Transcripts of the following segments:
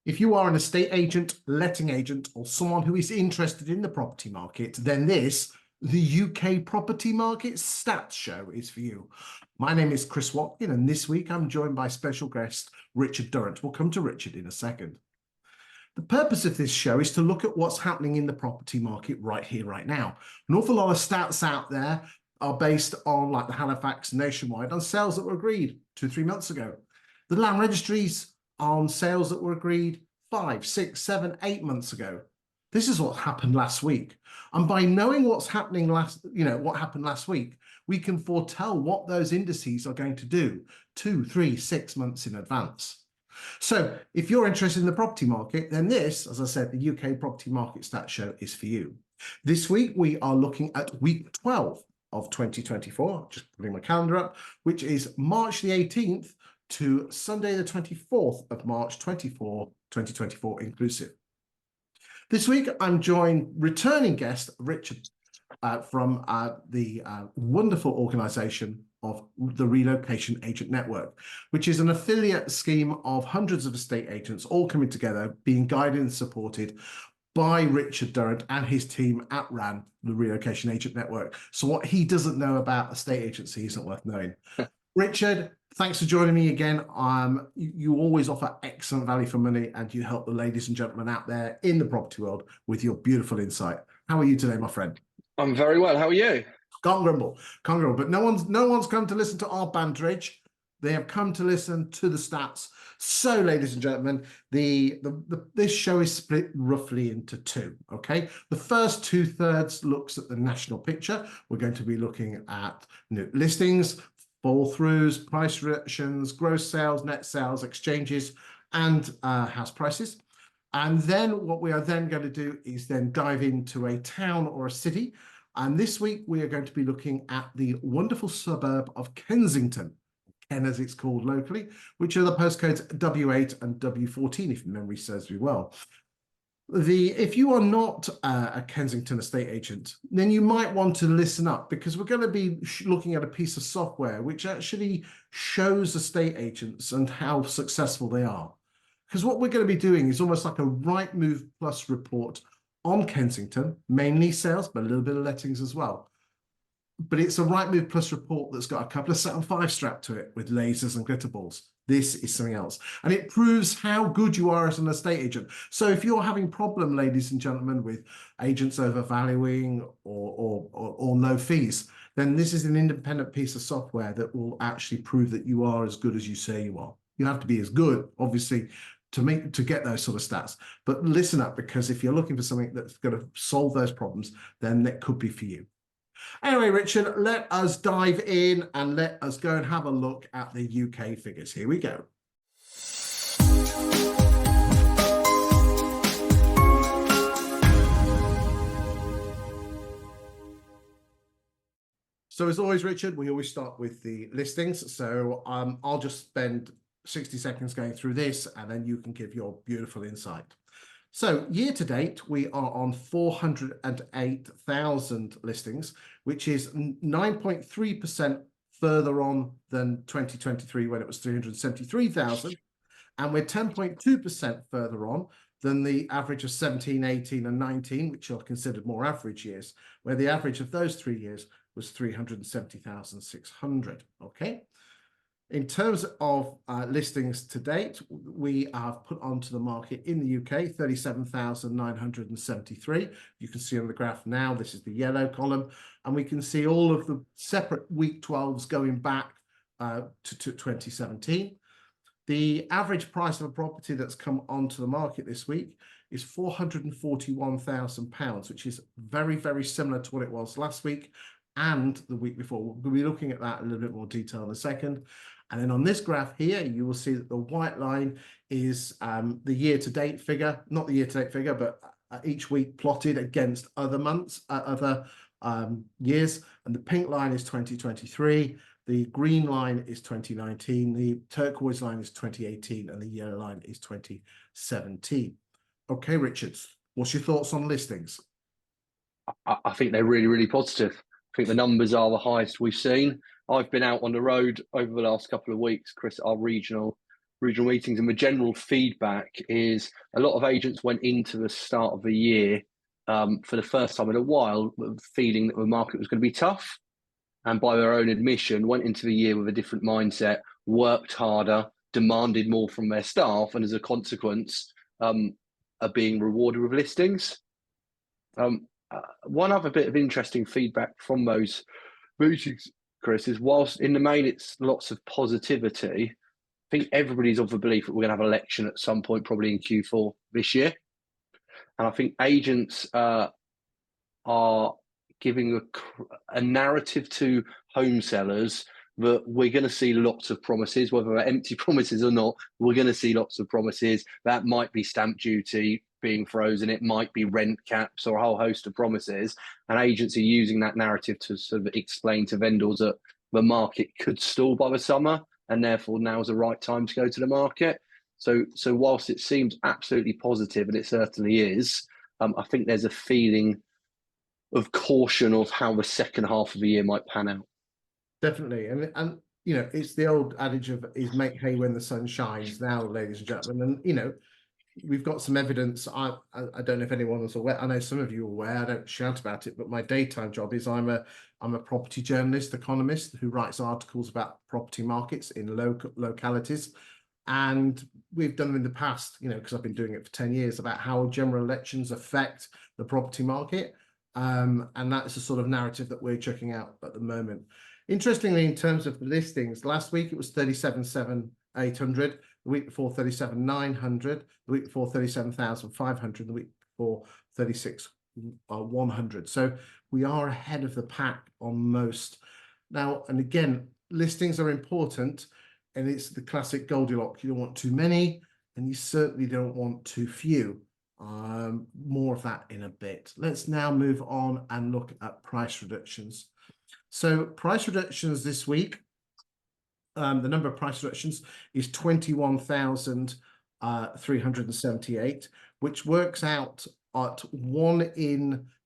If you are an estate agent, letting agent, or someone who is interested in the property market, then this, the UK Property Market Stats Show, is for you. My name is Chris Watkin, and this week I'm joined by special guest Richard Durrant. We'll come to Richard in a second. The purpose of this show is to look at what's happening in the property market right here, right now. An awful lot of stats out there are based on, like the Halifax Nationwide, on sales that were agreed 2-3 months ago. The land registries on sales that were agreed 5, 6, 7, 8 months ago. This is what happened last week. And by knowing what's happening what happened last week, we can foretell what those indices are going to do 2, 3, 6 months in advance. So if you're interested in the property market, then this, as I said, the UK Property Market Stats Show is for you. This week, we are looking at week 12 of 2024, just putting my calendar up, which is March the 18th to Sunday the 24th of March 2024 inclusive. This week, I'm joined returning guest Richard from the wonderful organisation of the Relocation Agent Network, which is an affiliate scheme of hundreds of estate agents all coming together, being guided and supported by Richard Durrant and his team at RAN, the Relocation Agent Network. So what he doesn't know about estate agency isn't worth knowing. Richard, thanks for joining me again. You always offer excellent value for money, and you help the ladies and gentlemen out there in the property world with your beautiful insight. How are you today, my friend? I'm very well. How are you? Can't grumble. But no one's come to listen to our banterage. They have come to listen to the stats. So, ladies and gentlemen, this show is split roughly into two. Okay, the first 2/3 looks at the national picture. We're going to be looking at new listings, fall-throughs, price reductions, gross sales, net sales, exchanges, and house prices. And then what we are then going to do is then dive into a town or a city. And this week we are going to be looking at the wonderful suburb of Kensington, Ken as it's called locally, which are the postcodes W8 and W14, if memory serves me well. If you are not a Kensington estate agent, then you might want to listen up, because we're going to be looking at a piece of software which actually shows estate agents and how successful they are. Because what we're going to be doing is almost like a Rightmove Plus report on Kensington, mainly sales, but a little bit of lettings as well. But it's a Rightmove Plus report that's got a couple of set on 5 strapped to it with lasers and glitter balls. This is something else. And it proves how good you are as an estate agent. So if you're having problem, ladies and gentlemen, with agents overvaluing or no fees, then this is an independent piece of software that will actually prove that you are as good as you say you are. You have to be as good, obviously, to get those sort of stats. But listen up, because if you're looking for something that's going to solve those problems, then that could be for you. Anyway, Richard, let us dive in and let us go and have a look at the UK figures. Here we go. So as always, Richard, we always start with the listings. So I'll just spend 60 seconds going through this, and then you can give your beautiful insight. So year to date, we are on 408,000 listings, which is 9.3% further on than 2023 when it was 373,000. And we're 10.2% further on than the average of 17, 18 and 19, which are considered more average years, where the average of those 3 years was 370,600. Okay. In terms of listings to date, we have put onto the market in the UK 37,973. You can see on the graph now, this is the yellow column, and we can see all of the separate week 12s going back to 2017. The average price of a property that's come onto the market this week is £441,000, which is very, very similar to what it was last week and the week before. We'll be looking at that in a little bit more detail in a second. And then on this graph here, you will see that the white line is the year-to-date figure, not the year-to-date figure, but each week plotted against other months, other years. And the pink line is 2023. The green line is 2019. The turquoise line is 2018. And the yellow line is 2017. Okay, Richards, what's your thoughts on listings? I think they're really, really positive. I think the numbers are the highest we've seen. I've been out on the road over the last couple of weeks, Chris, our regional regional meetings, and the general feedback is a lot of agents went into the start of the year for the first time in a while, feeling that the market was going to be tough, and by their own admission, went into the year with a different mindset, worked harder, demanded more from their staff, and as a consequence, are being rewarded with listings. One other bit of interesting feedback from those meetings, Chris, is whilst in the main it's lots of positivity, I think everybody's of the belief that we're going to have an election at some point, probably in Q4 this year. And I think agents are giving a narrative to home sellers that we're going to see lots of promises, whether they're empty promises or not. We're going to see lots of promises. That might be stamp duty being frozen. It might be rent caps or a whole host of promises. And agents are using that narrative to sort of explain to vendors that the market could stall by the summer, and therefore now's the right time to go to the market. So whilst it seems absolutely positive, and it certainly is, I think there's a feeling of caution of how the second half of the year might pan out. Definitely, and you know, it's the old adage of is make hay when the sun shines now, ladies and gentlemen. And you know, we've got some evidence. I don't know if anyone was aware. I know some of you are aware. I don't shout about it, but my daytime job is I'm a property journalist, economist who writes articles about property markets in localities. And we've done them in the past, you know, because I've been doing it for 10 years, about how general elections affect the property market. And that's the sort of narrative that we're checking out at the moment. Interestingly, in terms of the listings, last week it was 37,800, the week before 37,900, the week before 37,500, the week before 36,100. So we are ahead of the pack on most. Now, and again, listings are important, and it's the classic Goldilocks. You don't want too many, and you certainly don't want too few. More of that in a bit. Let's now move on and look at price reductions. So price reductions this week, the number of price reductions is 21,378, which works out at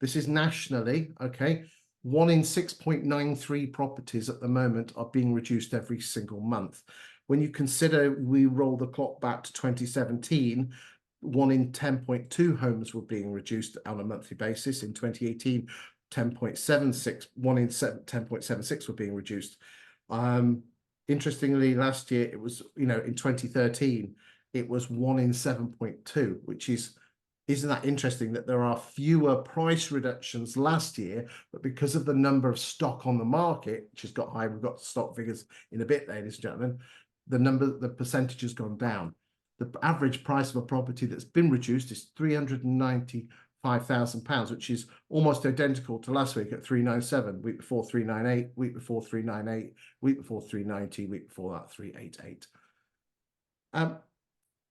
this is nationally, okay, 1 in 6.93 properties at the moment are being reduced every single month. When you consider we roll the clock back to 2017, 1 in 10.2 homes were being reduced on a monthly basis. In 2018, 10.76, 1 in 10.76 were being reduced. Interestingly, last year it was, you know, in 2013, it was 1 in 7.2, which isn't that interesting that there are fewer price reductions last year, but because of the number of stock on the market, which has got high, we've got stock figures in a bit, ladies and gentlemen, the percentage has gone down. The average price of a property that's been reduced is £395,000, which is almost identical to last week at 397, week before 398, week before 398, week before 390, week before that 388.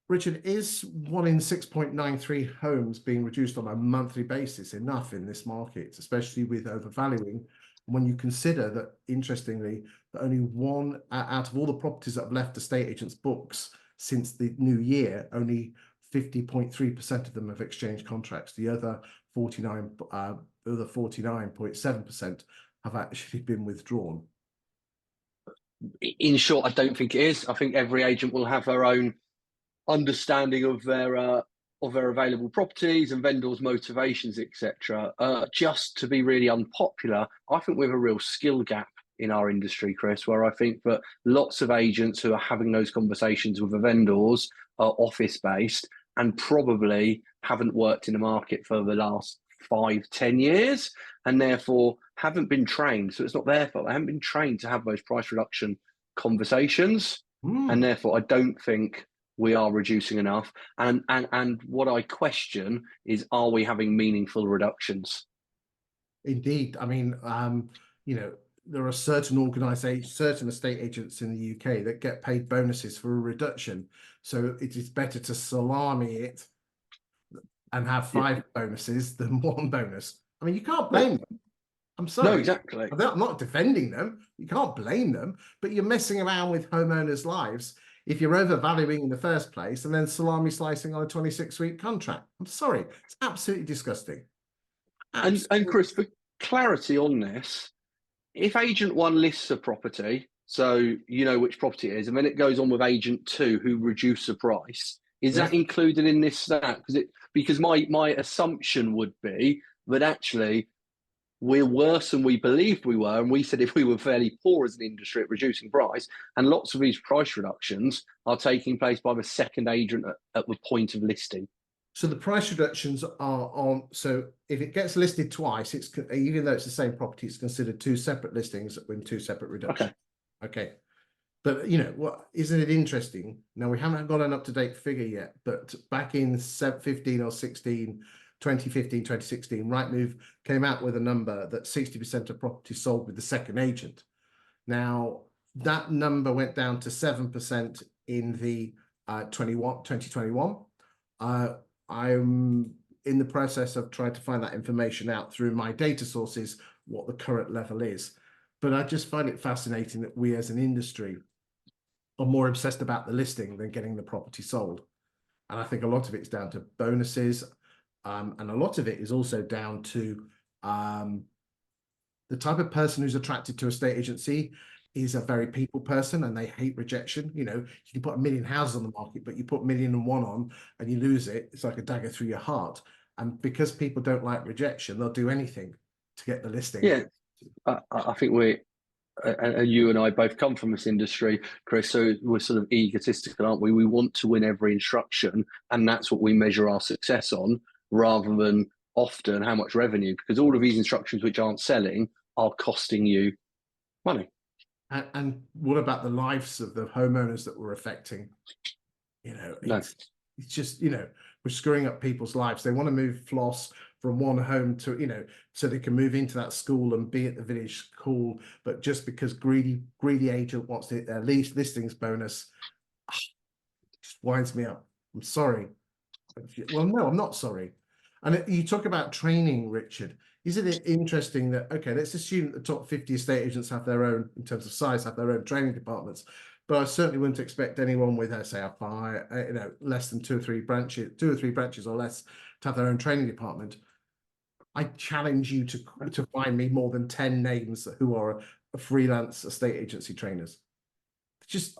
Richard, is 1 in 6.93 homes being reduced on a monthly basis enough in this market, especially with overvaluing? When you consider that, interestingly, that only one out of all the properties that have left estate agents' books since the new year, only 50.3% of them have exchanged contracts. The other 49.7% have actually been withdrawn. In short, I don't think it is. I think every agent will have their own understanding of their available properties and vendors' motivations, etc. Just to be really unpopular, I think we have a real skill gap in our industry, Chris, where I think that lots of agents who are having those conversations with the vendors are office-based and probably haven't worked in the market for the last 5-10 years, and therefore haven't been trained. So it's not their fault. They haven't been trained to have those price reduction conversations, and therefore I don't think we are reducing enough. And what I question is, are we having meaningful reductions? Indeed. I mean, you know, there are certain organisations, certain estate agents in the UK that get paid bonuses for a reduction. So it is better to salami it and have 5 bonuses than 1 bonus. I mean, you can't blame them. I'm sorry. No, exactly. I'm not defending them. You can't blame them, but you're messing around with homeowners' lives if you're overvaluing in the first place and then salami slicing on a 26-week contract. I'm sorry. It's absolutely disgusting. And Chris, for clarity on this, if agent 1 lists a property so you know which property it is, and then it goes on with agent 2 who reduce the price. Is Yes. that included in this stat? Because my assumption would be that actually we're worse than we believed we were, and we said if we were fairly poor as an industry at reducing price, and lots of these price reductions are taking place by the second agent at the point of listing. So the price reductions are on. So if it gets listed twice, it's even though it's the same property, it's considered two separate listings with two separate reductions. Okay. But you know what? Isn't it interesting? Now we haven't got an up-to-date figure yet, but back in 15 or 16, 2015, 2016, Rightmove came out with a number that 60% of properties sold with the second agent. Now that number went down to 7% in the 2021. I'm in the process of trying to find that information out through my data sources, what the current level is. But I just find it fascinating that we as an industry are more obsessed about the listing than getting the property sold. And I think a lot of it's down to bonuses. And a lot of it is also down to the type of person who's attracted to a estate agency is a very people person, and they hate rejection. You know, you can put 1 million houses on the market, but you put 1,000,001 on and you lose it, it's like a dagger through your heart. And because people don't like rejection, they'll do anything to get the listing. Yeah, I think you and I both come from this industry, Chris, so we're sort of egotistical, aren't we? We want to win every instruction, and that's what we measure our success on, rather than often how much revenue, because all of these instructions which aren't selling are costing you money. And what about the lives of the homeowners that we're affecting? You know, it's just, you know, we're screwing up people's lives. They want to move floss from one home to, you know, so they can move into that school and be at the village school. But just because greedy agent wants their listings bonus, just winds me up. I'm sorry. Well, no, I'm not sorry. And you talk about training, Richard. Isn't it interesting that, okay, let's assume that the top 50 estate agents have their own, in terms of size, have their own training departments. But I certainly wouldn't expect anyone with, say, you know, less than 2 or 3 branches or less to have their own training department. I challenge you to find me more than 10 names who are freelance estate agency trainers. Just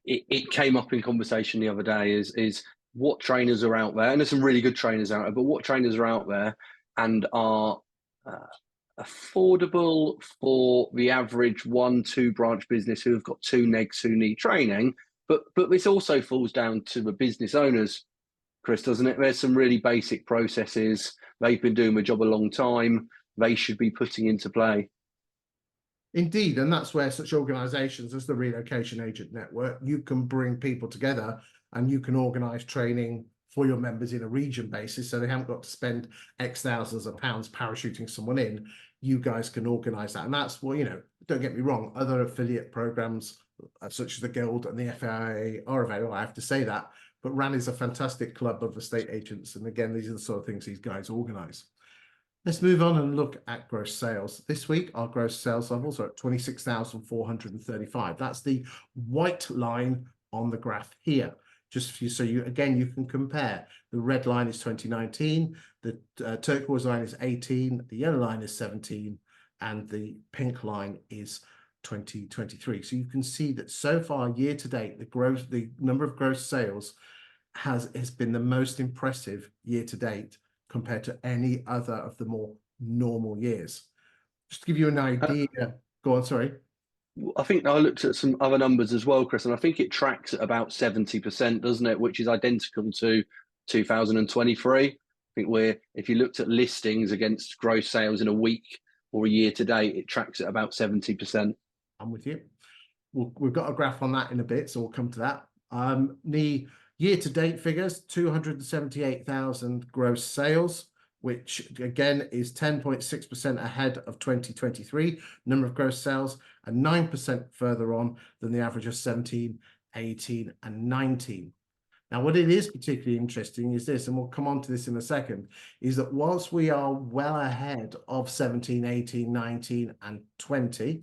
it came up in conversation the other day is what trainers are out there, and there's some really good trainers out there, but what trainers are out there and are affordable for the average 1-2 branch business who have got 2 negs who need training. But this also falls down to the business owners, Chris, doesn't it? There's some really basic processes. They've been doing the job a long time. They should be putting into play. Indeed, and that's where such organisations as the Relocation Agent Network, you can bring people together and you can organise training for your members in a region basis, so they haven't got to spend X thousands of pounds parachuting someone in. You guys can organise that, and that's what, you know, don't get me wrong, other affiliate programs such as the Guild and the FIA are available, I have to say that, but RAN is a fantastic club of estate agents, and again, these are the sort of things these guys organise. Let's move on and look at gross sales. This week, our gross sales levels are at 26,435. That's the white line on the graph here. Just for you, so you can compare. The red line is 2019, the turquoise line is 18, the yellow line is 17, and the pink line is 2023. So you can see that so far, year to date, the number of gross sales has been the most impressive year to date compared to any other of the more normal years. Just to give you an idea, go on, sorry. I think I looked at some other numbers as well, Chris, and I think it tracks at about 70%, doesn't it? Which is identical to 2023. I think if you looked at listings against gross sales in a week or a year to date, it tracks at about 70%. I'm with you. We've got a graph on that in a bit, so we'll come to that. The year-to-date figures, 278,000 gross sales, which again is 10.6% ahead of 2023 number of gross sales, and 9% further on than the average of 17, 18, and 19. Now, what it is particularly interesting is this, and we'll come on to this in a second, is that whilst we are well ahead of 17, 18, 19, and 20,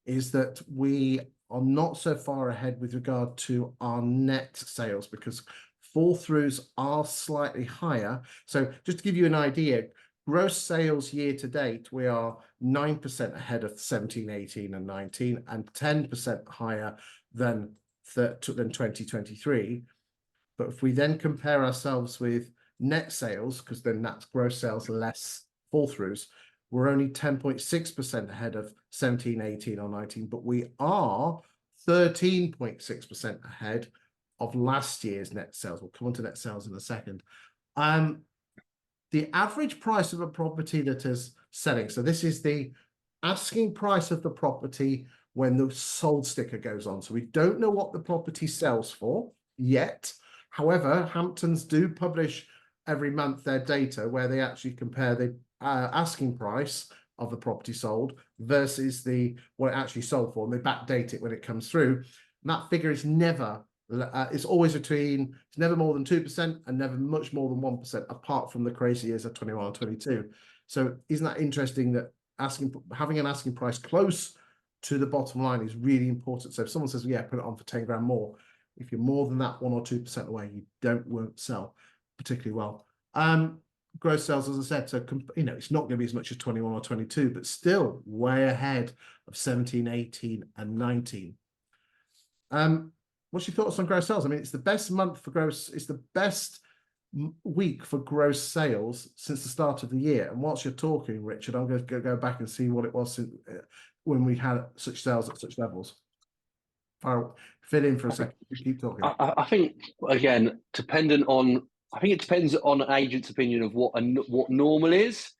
is that we are not so far ahead with regard to our net sales, because fall throughs are slightly higher. So just to give you an idea, gross sales year to date, we are 9% ahead of 17, 18 and 19 and 10% higher than 2023. But if we then compare ourselves with net sales, because then that's gross sales less fall throughs, we're only 10.6% ahead of 17, 18 or 19, but we are 13.6% ahead of last year's net sales. We'll come on to net sales in a second. The average price of a property that is selling, so this is the asking price of the property when the sold sticker goes on. So we don't know what the property sells for yet. However, Hamptons do publish every month their data where they actually compare the asking price of the property sold versus what it actually sold for, and they backdate it when it comes through. And that figure is never, it's always between, it's never more than 2% and never much more than 1%, apart from the crazy years of 21 and 22. So isn't that interesting that having an asking price close to the bottom line is really important? So if someone says, yeah, put it on for 10 grand more, if you're more than that 1 or 2% away, you won't sell particularly well. Gross sales, as I said, so it's not going to be as much as 21 or 22, but still way ahead of 17, 18 and 19. What's your thoughts on gross sales? I mean, it's the best month for gross, it's the best week for gross sales since the start of the year. And whilst you're talking, Richard, I'm going to go back and see what it was when we had such sales at such levels. Fit in for a second. Keep talking. I think, again, I think it depends on an agent's opinion of what normal is.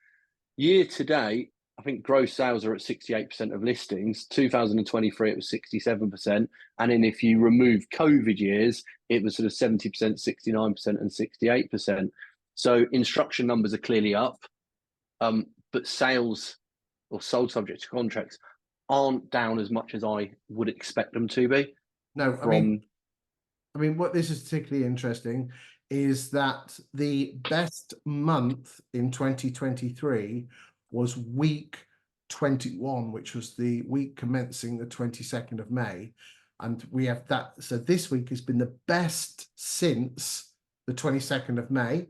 Year to date, I think gross sales are at 68% of listings. 2023, it was 67%. And then if you remove COVID years, it was sort of 70%, 69% and 68%. So instruction numbers are clearly up, but sales or sold subject to contracts aren't down as much as I would expect them to be. No, I mean, what this is particularly interesting is that the best month in 2023 was week 21, which was the week commencing the 22nd of May. And we have that. So this week has been the best since the 22nd of May.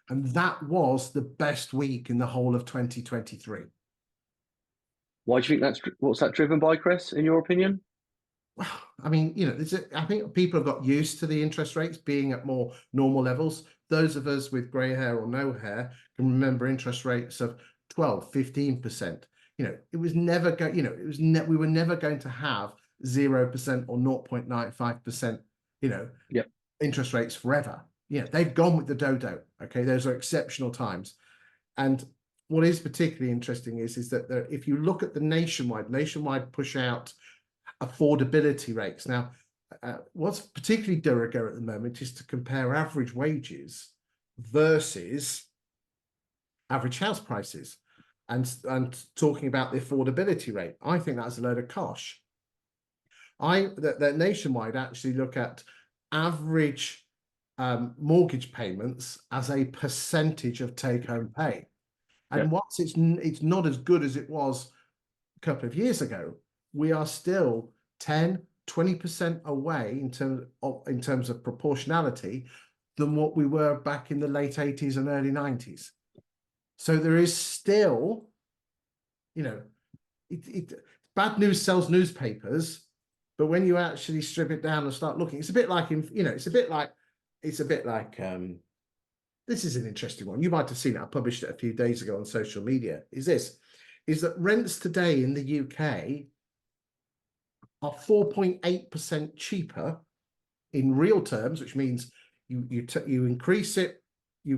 And that was the best week in the whole of 2023. Why do you think what's that driven by, Chris, in your opinion? I mean, I think people have got used to the interest rates being at more normal levels. Those of us with grey hair or no hair can remember interest rates of 12, 15%. It was never we were never going to have 0% or 0.95%, interest rates forever. They've gone with the dodo. Okay, those are exceptional times. And what is particularly interesting is that if you look at the nationwide push out affordability rates. Now, what's particularly de rigueur at the moment is to compare average wages versus average house prices and talking about the affordability rate. I think that's a load of cosh. That nationwide actually look at average mortgage payments as a percentage of take-home pay. And whilst it's not as good as it was a couple of years ago, we are still 10, 20% away in terms of proportionality than what we were back in the late 80s and early 90s. So there is still, bad news sells newspapers, but when you actually strip it down and start looking, it's a bit like this is an interesting one. You might have seen it. I published it a few days ago on social media. Is that rents today in the UK are 4.8% cheaper in real terms, which means you increase it,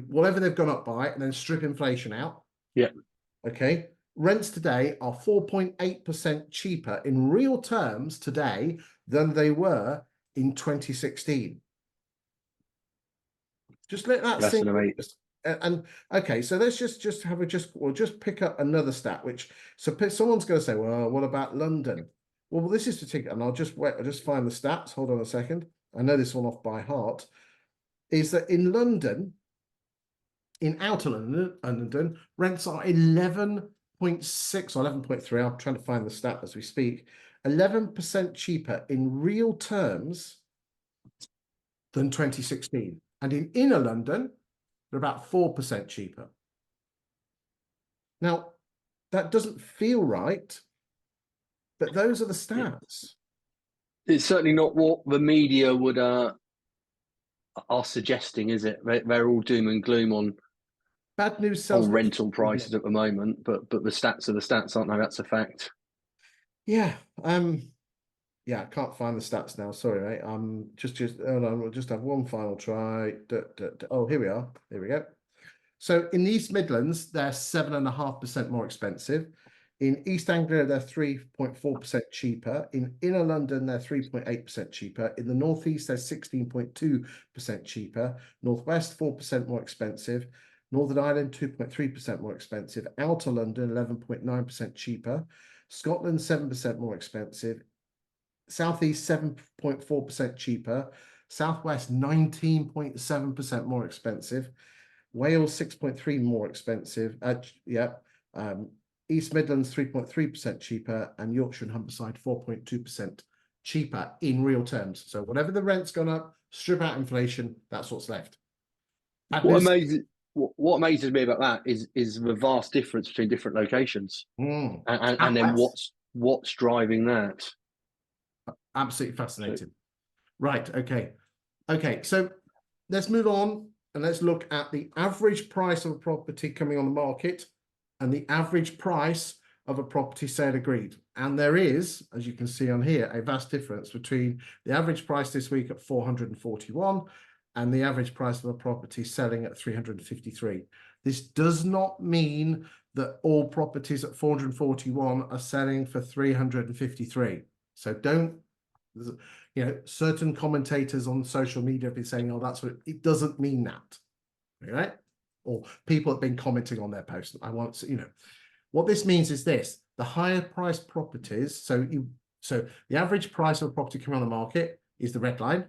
whatever they've gone up by, and then strip inflation out. Yeah. Okay. Rents today are 4.8% cheaper in real terms today than they were in 2016. Just let that sink in. And okay, so let's we'll just pick up another stat. Someone's going to say, well, what about London? Well, this is particular, and I'll just find the stats. Hold on a second. I know this one off by heart. Is that in London, in outer London, rents are 11.6 or 11.3. I'm trying to find the stat as we speak. 11% cheaper in real terms than 2016. And in inner London, they're about 4% cheaper. Now, that doesn't feel right, but those are the stats. It's certainly not what the media would are suggesting, is it? They're all doom and gloom Bad news sells. on rental prices at the moment, but the stats are the stats, aren't they? That's a fact. Yeah. Yeah, I can't find the stats now. Sorry, mate. Just hold on. We'll just have one final try. Oh, here we are. Here we go. So in the East Midlands, they're 7.5% more expensive. In East Anglia, they're 3.4% cheaper. In Inner London, they're 3.8% cheaper. In the Northeast, they're 16.2% cheaper. Northwest, 4% more expensive. Northern Ireland, 2.3% more expensive. Outer London, 11.9% cheaper. Scotland, 7% more expensive. Southeast, 7.4% cheaper. Southwest, 19.7% more expensive. Wales, 6.3% more expensive. East Midlands, 3.3% cheaper. And Yorkshire and Humberside, 4.2% cheaper in real terms. So whatever the rent's gone up, strip out inflation, that's what's left. What amazes me about that is the vast difference between different locations, and then what's driving that. Absolutely fascinating. Right. Okay. So let's move on and let's look at the average price of a property coming on the market and the average price of a property sale agreed. And there is, as you can see on here, a vast difference between the average price this week at 441 and the average price of a property selling at 353. This does not mean that all properties at 441 are selling for 353. So don't, certain commentators on social media have been saying, oh, that's what it doesn't mean that. Right? Or people have been commenting on their posts. What this means is this: the higher priced properties. So the average price of a property coming on the market is the red line.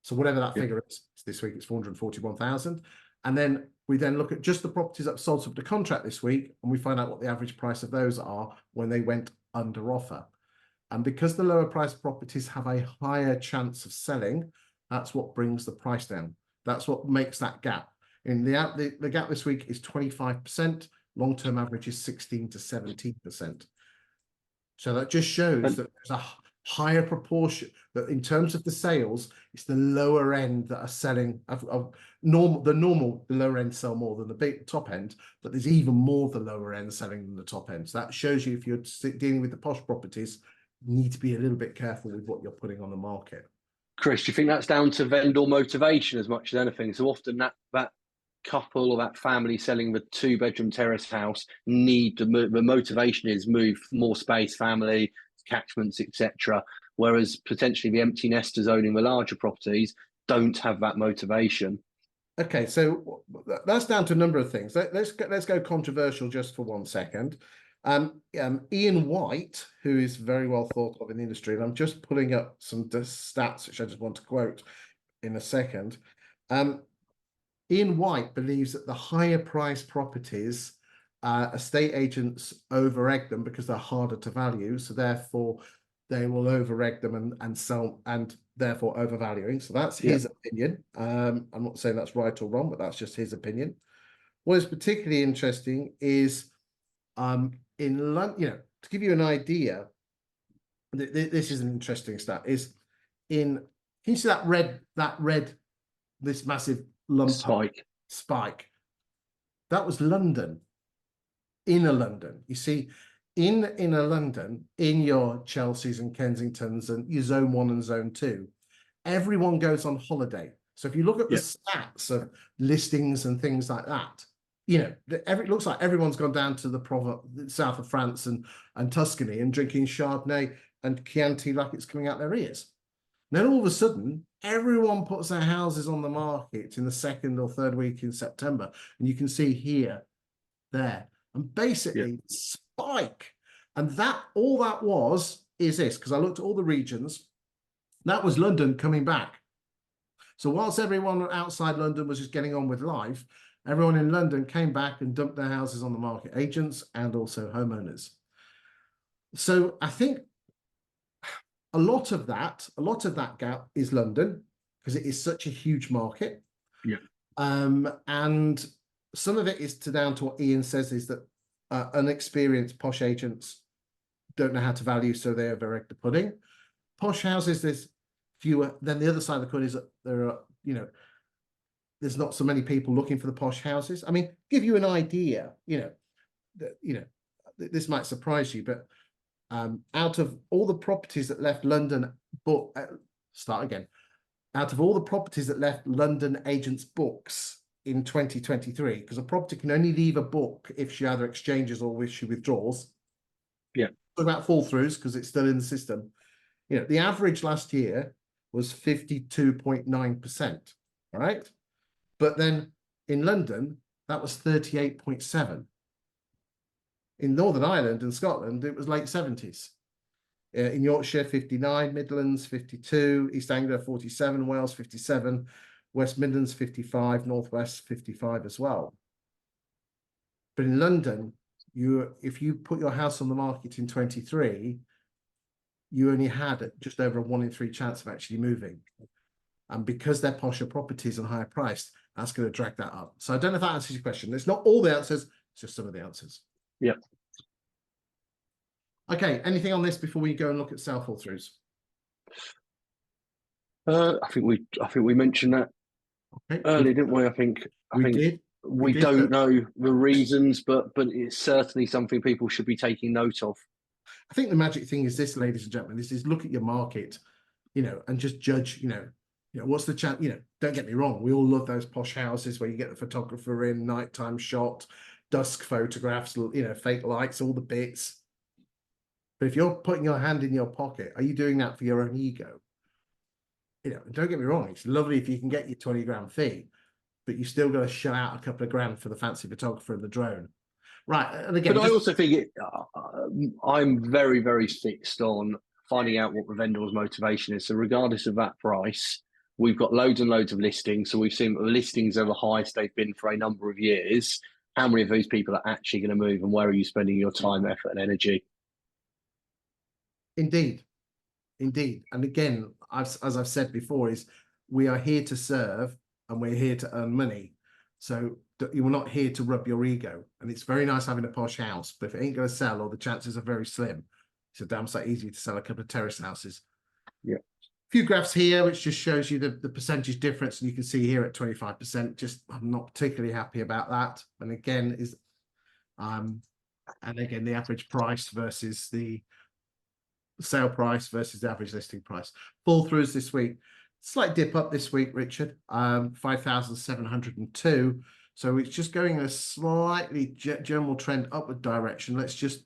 So whatever that figure is, this week it's 441,000. And then we look at just the properties that sold subject to contract this week, and we find out what the average price of those are when they went under offer. And because the lower priced properties have a higher chance of selling, that's what brings the price down. That's what makes that gap. In the gap this week is 25%. Long-term average is 16 to 17%. So that just shows that there's a higher proportion, that in terms of the sales, it's the lower end that are selling. The lower end sell more than the big top end, but there's even more the lower end selling than the top end. So that shows you, if you're dealing with the posh properties, you need to be a little bit careful with what you're putting on the market. Chris, do you think that's down to vendor motivation as much as anything? So often that couple or that family selling the 2-bedroom terrace house need the motivation is move, more space, family, catchments, etc. Whereas potentially the empty nesters owning the larger properties don't have that motivation. Okay, so that's down to a number of things. Let's go controversial just for 1 second. Ian White, who is very well thought of in the industry, and I'm just pulling up some stats which I just want to quote in a second. Ian White believes that the higher priced properties, estate agents over-egg them because they're harder to value, so therefore they will over-egg them and sell, and therefore overvaluing. So that's his opinion. I'm not saying that's right or wrong, but that's just his opinion. What is particularly interesting is in London, to give you an idea, this is an interesting stat, is can you see that red, this massive lump spike? That was London, inner London. You see, in inner London, in your Chelseas and Kensingtons and your zone 1 and zone 2, everyone goes on holiday. So if you look at the stats of listings and things like that, it looks like everyone's gone down to the south of France and Tuscany and drinking Chardonnay and Chianti like it's coming out their ears. Then all of a sudden, everyone puts their houses on the market in the 2nd or 3rd week in September. And you can see here, there, and basically spike. And all that is this, because I looked at all the regions, that was London coming back. So whilst everyone outside London was just getting on with life, everyone in London came back and dumped their houses on the market, agents and also homeowners. So I think a lot of that gap is London, because it is such a huge market. Yeah. And some of it is down to what Ian says, is that unexperienced posh agents don't know how to value, so they overegg the pudding. Posh houses, there's fewer. Then the other side of the coin is that there are, there's not so many people looking for the posh houses. I mean, give you an idea, this might surprise you, but out of all the properties that left London, out of all the properties that left London agents' books in 2023, because a property can only leave a book if she either exchanges or if she withdraws. Yeah. Talk about fall throughs because it's still in the system. The average last year was 52.9%, right? But then in London, that was 38.7%. In Northern Ireland and Scotland, it was late 70s. In Yorkshire, 59, Midlands, 52, East Anglia, 47, Wales, 57, West Midlands, 55, Northwest, 55 as well. But in London, if you put your house on the market in 23, you only had just over a 1 in 3 chance of actually moving. And because they're posher properties and higher priced, that's going to drag that up. So I don't know if that answers your question. It's not all the answers, it's just some of the answers. Yeah. Okay, anything on this before we go and look at sale fall throughs? I think we mentioned that earlier, didn't we? I think we don't know the reasons, but it's certainly something people should be taking note of. I think the magic thing is this, ladies and gentlemen, is look at your market, and just judge, what's the chance, don't get me wrong, we all love those posh houses where you get the photographer in, nighttime shot, dusk photographs, fake lights, all the bits. But if you're putting your hand in your pocket, are you doing that for your own ego? Don't get me wrong, it's lovely if you can get your 20 grand fee, but you still got to shell out a couple of grand for the fancy photographer and the drone. Right. And again, but I also think I'm very, very fixed on finding out what the vendor's motivation is. So regardless of that price, we've got loads and loads of listings. So we've seen that the listings are the highest they've been for a number of years. How many of those people are actually going to move, and where are you spending your time, effort, and energy? Indeed. And again, as I've said before, is we are here to serve and we're here to earn money. So you're not here to rub your ego. And it's very nice having a posh house, but if it ain't going to sell, or the chances are very slim, it's a damn sight easier to sell a couple of terrace houses. Yeah. A few graphs here, which just shows you the percentage difference. And you can see here at 25%, just I'm not particularly happy about that. And again, the average price versus the sale price versus the average listing price. Fall throughs this week, slight dip up this week, Richard, 5,702. So it's just going a slightly general trend upward direction. Let's just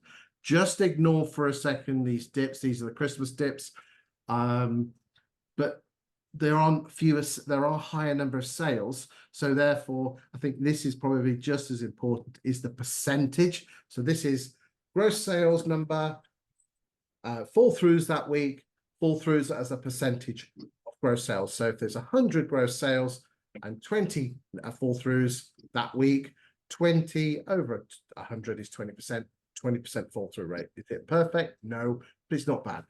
ignore for a second these dips. These are the Christmas dips. But there are a higher number of sales. So therefore, I think this is probably just as important is the percentage. So this is gross sales number, fall throughs that week, fall throughs as a percentage of gross sales. So if there's 100 gross sales and 20 fall throughs that week, 20 over 100 is 20%, 20% fall through rate. Is it perfect? No, but it's not bad.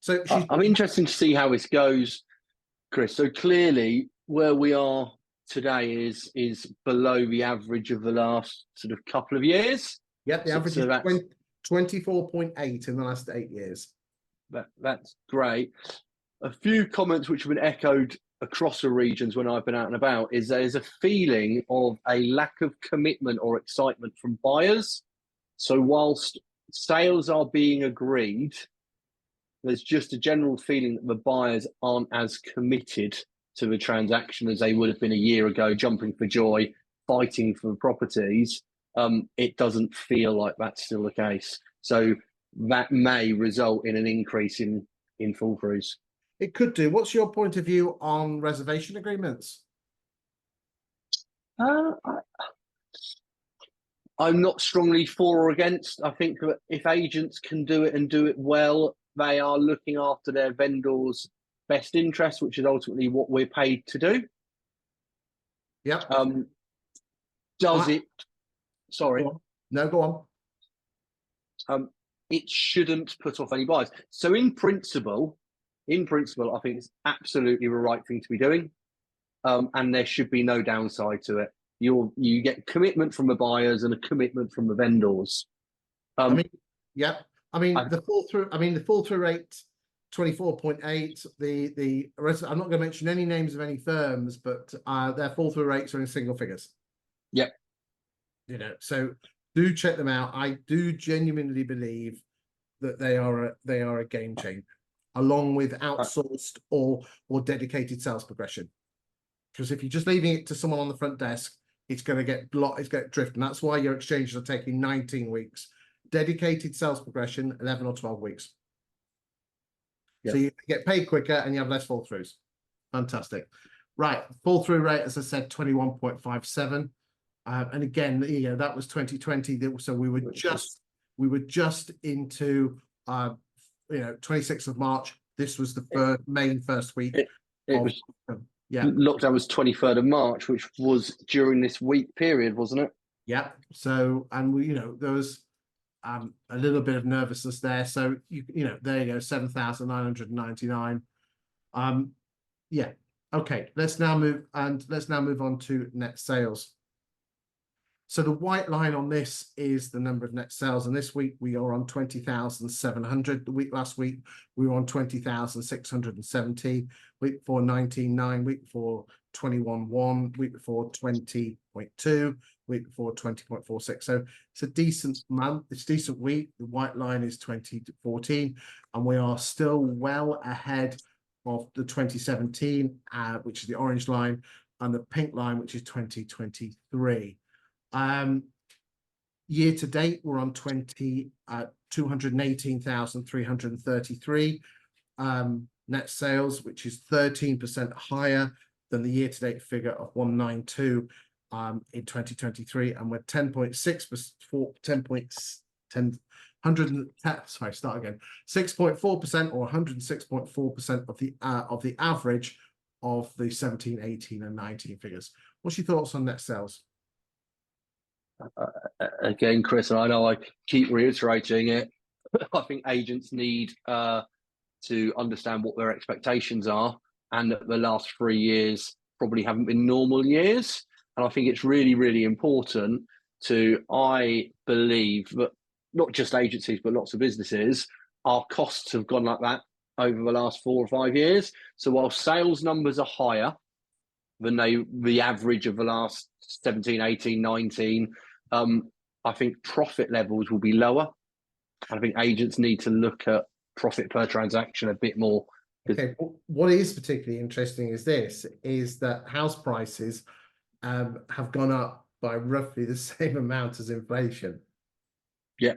So I'm interested to see how this goes, Chris. So clearly where we are today is below the average of the last sort of couple of years. Yeah, the average is 24.8 in the last 8 years. That's great. A few comments which have been echoed across the regions when I've been out and about is there's a feeling of a lack of commitment or excitement from buyers. So whilst sales are being agreed, there's just a general feeling that the buyers aren't as committed to the transaction as they would have been a year ago, jumping for joy, fighting for properties. It doesn't feel like that's still the case. So that may result in an increase in fall throughs. It could do. What's your point of view on reservation agreements? I'm not strongly for or against. I think that if agents can do it and do it well, they are looking after their vendors' best interest, which is ultimately what we're paid to do. Yeah. Sorry. No, go on. It shouldn't put off any buyers. So in principle, I think it's absolutely the right thing to be doing. And there should be no downside to it. You get commitment from the buyers and a commitment from the vendors. I mean, yeah. I mean, I- the fall through. I mean, the fall through rate, 24.8. The rest. I'm not going to mention any names of any firms, but their fall through rates are in single figures. Yep. You know, so do check them out. I do genuinely believe that they are a game changer, along with outsourced or dedicated sales progression. Because if you're just leaving it to someone on the front desk, it's going to get drift, and that's why your exchanges are taking 19 weeks. Dedicated sales progression, 11 or 12 weeks. Yeah. So you get paid quicker and you have less fall throughs. Fantastic. Right, fall through rate, as I said, 21.57. And again, you know, that was 2020. So we were just into 26th of March. This was the main first week. It was lockdown was 23rd of March, which was during this week period, wasn't it? Yeah. So, and we, there was a little bit of nervousness there. So there you go, 7,999. Yeah. Okay. Let's now move on to net sales. So the white line on this is the number of net sales, and this week we are on 20,700. The last week we were on 20,670. Week before 19.9. Week before 21.1. Week before 20.2. Week before 20.46. So it's a decent month. It's a decent week. The white line is 2014, and we are still well ahead of the 2017, which is the orange line, and the pink line, which is 2023. Year to date, we're on 218,333 net sales, which is 13% higher than the year to date figure of 192 in 2023, and we're 6.4% or 106.4% of the average of the 17, 18, and 19 figures. What's your thoughts on net sales? Again, Chris, and I know I keep reiterating it, I think agents need to understand what their expectations are, and that the last 3 years probably haven't been normal years. And I think it's really, really important I believe that not just agencies, but lots of businesses, our costs have gone like that over the last 4 or 5 years. So while sales numbers are higher than the average of the last 17, 18, 19, I think profit levels will be lower. I think agents need to look at profit per transaction a bit more. Okay, what is particularly interesting is that house prices have gone up by roughly the same amount as inflation. Yeah.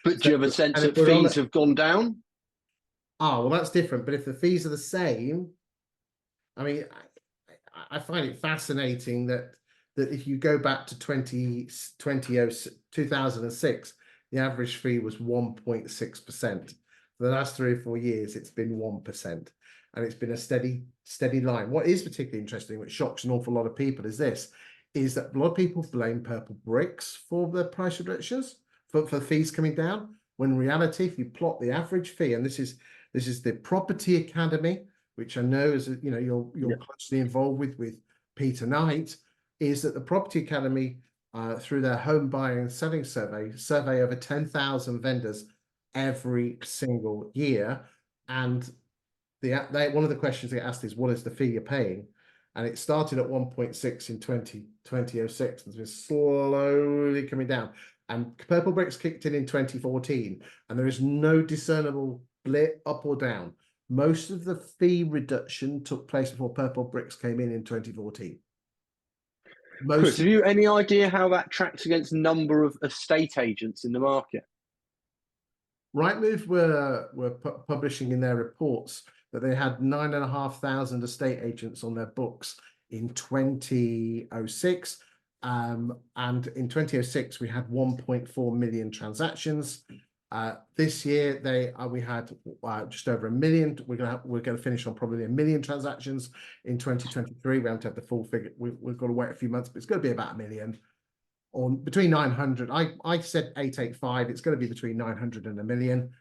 But do you have a sense that fees have gone down? Oh, well, that's different. But if the fees are the same, I mean, I find it fascinating that if you go back to 2006, the average fee was 1.6%. For the last 3 or 4 years, it's been 1%, and it's been a steady line. What is particularly interesting, which shocks an awful lot of people, is that a lot of people blame Purple Bricks for the price reductions, for fees coming down. When in reality, if you plot the average fee, and this is the Property Academy, which I know is you're closely involved with Peter Knight, is that the Property Academy, through their home buying and selling survey over 10,000 vendors every single year, and one of the questions they asked is, what is the fee you're paying? And it started at 1.6 in 2006 and it's been slowly coming down. And Purple Bricks kicked in 2014, and there is no discernible blip up or down. Most of the fee reduction took place before Purple Bricks came in 2014. Chris, have you any idea how that tracks against the number of estate agents in the market? Rightmove were publishing in their reports that they had 9,500 estate agents on their books in 2006. And in 2006, we had 1.4 million transactions. This year, we had just over 1 million. We're going to finish on probably 1 million transactions in 2023. We haven't had the full figure. We've got to wait a few months, but it's going to be about 1 million, or between 900. I said 885. It's going to be between 900 and 1 million.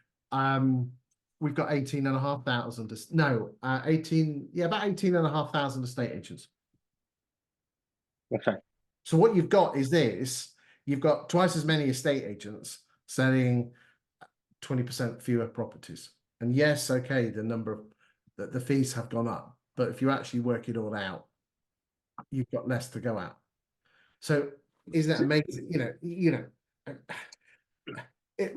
We've got 18,500. No, about 18,500 estate agents. Okay. So what you've got is this: you've got twice as many estate agents selling 20% fewer properties. And yes, okay, the number of the fees have gone up, but if you actually work it all out, you've got less to go out. So isn't that amazing? It,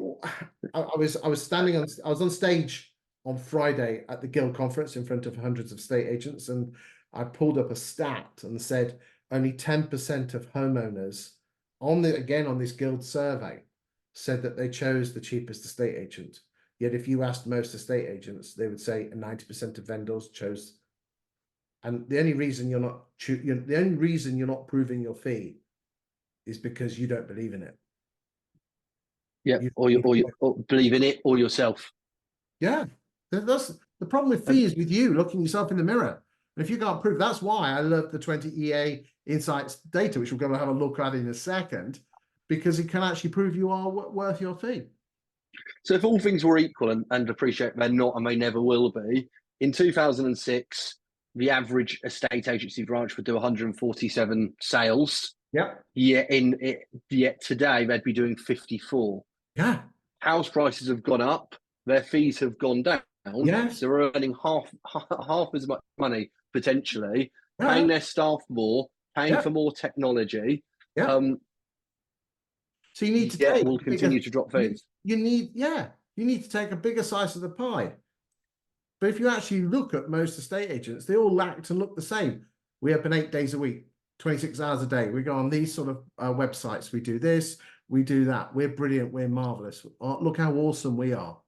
I was standing on, I was on stage on Friday at the Guild conference in front of hundreds of estate agents, and I pulled up a stat and said only 10% of homeowners on this Guild survey said that they chose the cheapest estate agent. Yet if you asked most estate agents, they would say 90% of vendors chose. And the only reason you're not proving your fee is because you don't believe in it. Yeah, or believe in it or yourself. Yeah, that's the problem with fee is with you looking yourself in the mirror. And if you can't prove, that's why I love the 20 EA Insights data, which we're going to have a look at in a second, because it can actually prove you are worth your fee. So if all things were equal, and appreciate they're not and they never will be, in 2006, the average estate agency branch would do 147 sales. Yeah. Yet today they'd be doing 54. Yeah. House prices have gone up, their fees have gone down. Yes. So they're earning half as much money potentially, paying their staff more, paying for more technology. Yeah. So you need to will continue to drop fees. You need to take a bigger slice of the pie. But if you actually look at most estate agents, they all act and look the same. We open 8 days a week, 26 hours a day. We go on these sort of websites. We do this, we do that. We're brilliant. We're marvelous. Look how awesome we are.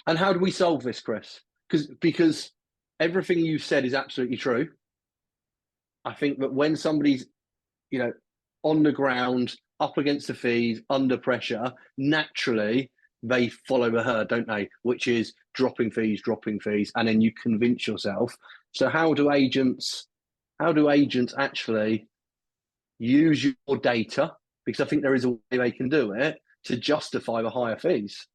And how do we solve this, Chris? Because everything you said is absolutely true. I think that when somebody's, on the ground, up against the fees, under pressure, naturally they follow the herd, don't they? Which is dropping fees, and then you convince yourself. So how do agents actually use your data? Because I think there is a way they can do it to justify the higher fees.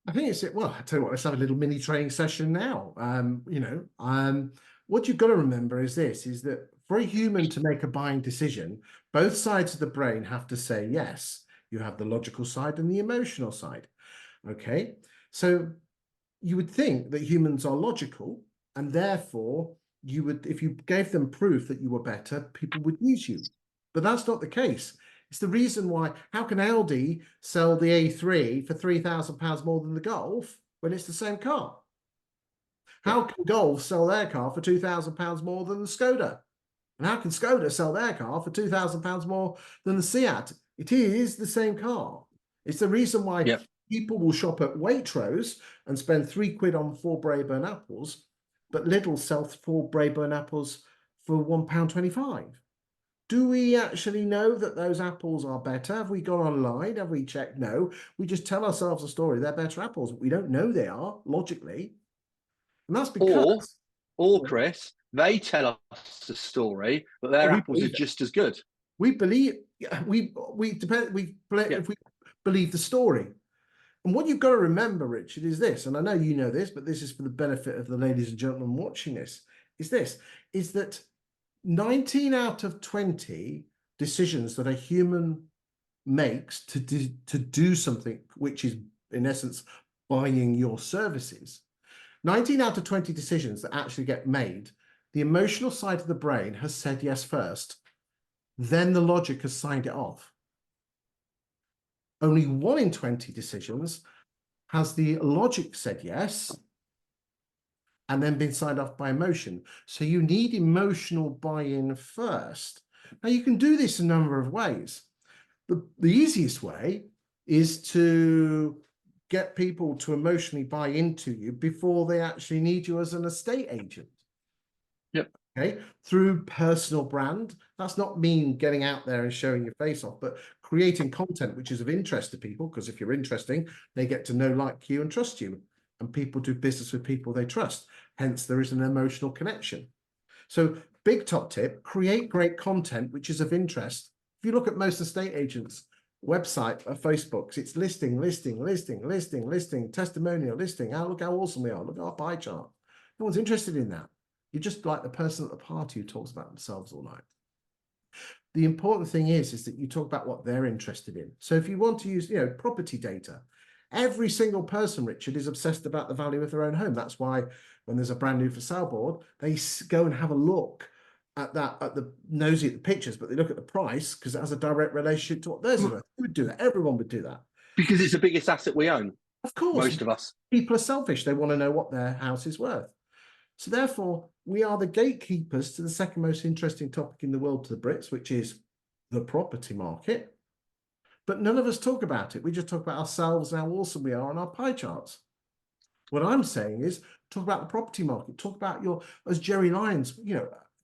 I think it's it. Well, I tell you what, let's have a little mini training session now. What you've got to remember is this: is that for a human to make a buying decision, both sides of the brain have to say yes. You have the logical side and the emotional side. Okay, so you would think that humans are logical, and therefore you would, if you gave them proof that you were better, people would use you. But that's not the case. It's the reason why. How can Audi sell the A3 for £3,000 more than the Golf when it's the same car? How can Golf sell their car for £2,000 more than the Skoda? And how can Skoda sell their car for £2,000 more than the Seat? It is the same car. It's the reason why people will shop at Waitrose and spend £3 on 4 Braeburn apples, but Lidl sells 4 Braeburn apples for £1.25. Do we actually know that those apples are better? Have we gone online? Have we checked? No. We just tell ourselves a story. They're better apples, but we don't know they are, logically. And that's because... Or Chris, they tell us a story, but their apples are just as good. We believe... If we believe the story. And what you've got to remember, Richard, is this, and I know you know this, but this is for the benefit of the ladies and gentlemen watching this, is that 19 out of 20 decisions that a human makes to do something, which is in essence buying your services, 19 out of 20 decisions that actually get made, the emotional side of the brain has said yes first, then the logic has signed it off. Only 1 in 20 decisions has the logic said yes, and then been signed off by emotion. So you need emotional buy-in first. Now you can do this a number of ways. The easiest way is to get people to emotionally buy into you before they actually need you as an estate agent. Yep. Okay, through personal brand. That's not mean getting out there and showing your face off, but creating content which is of interest to people, because if you're interesting, they get to know, like you, and trust you. And people do business with people they trust. Hence, there is an emotional connection. So big top tip, create great content which is of interest. If you look at most estate agents' website or Facebooks, it's listing, testimonial, listing. Oh, look how awesome we are. Look at our pie chart. No one's interested in that. You're just like the person at the party who talks about themselves all night. The important thing is that you talk about what they're interested in. So if you want to use, property data, every single person, Richard, is obsessed about the value of their own home. That's why when there's a brand new for sale board, they go and have a look at the nosy at the pictures, but they look at the price because it has a direct relationship to what theirs is worth. Who would do that? Everyone would do that. Because it's the biggest asset we own. Of course. Most of us. People are selfish. They want to know what their house is worth. So therefore, we are the gatekeepers to the second most interesting topic in the world to the Brits, which is the property market. But none of us talk about it. We just talk about ourselves and how awesome we are on our pie charts. What I'm saying is talk about the property market. Talk about as Jerry Lyons,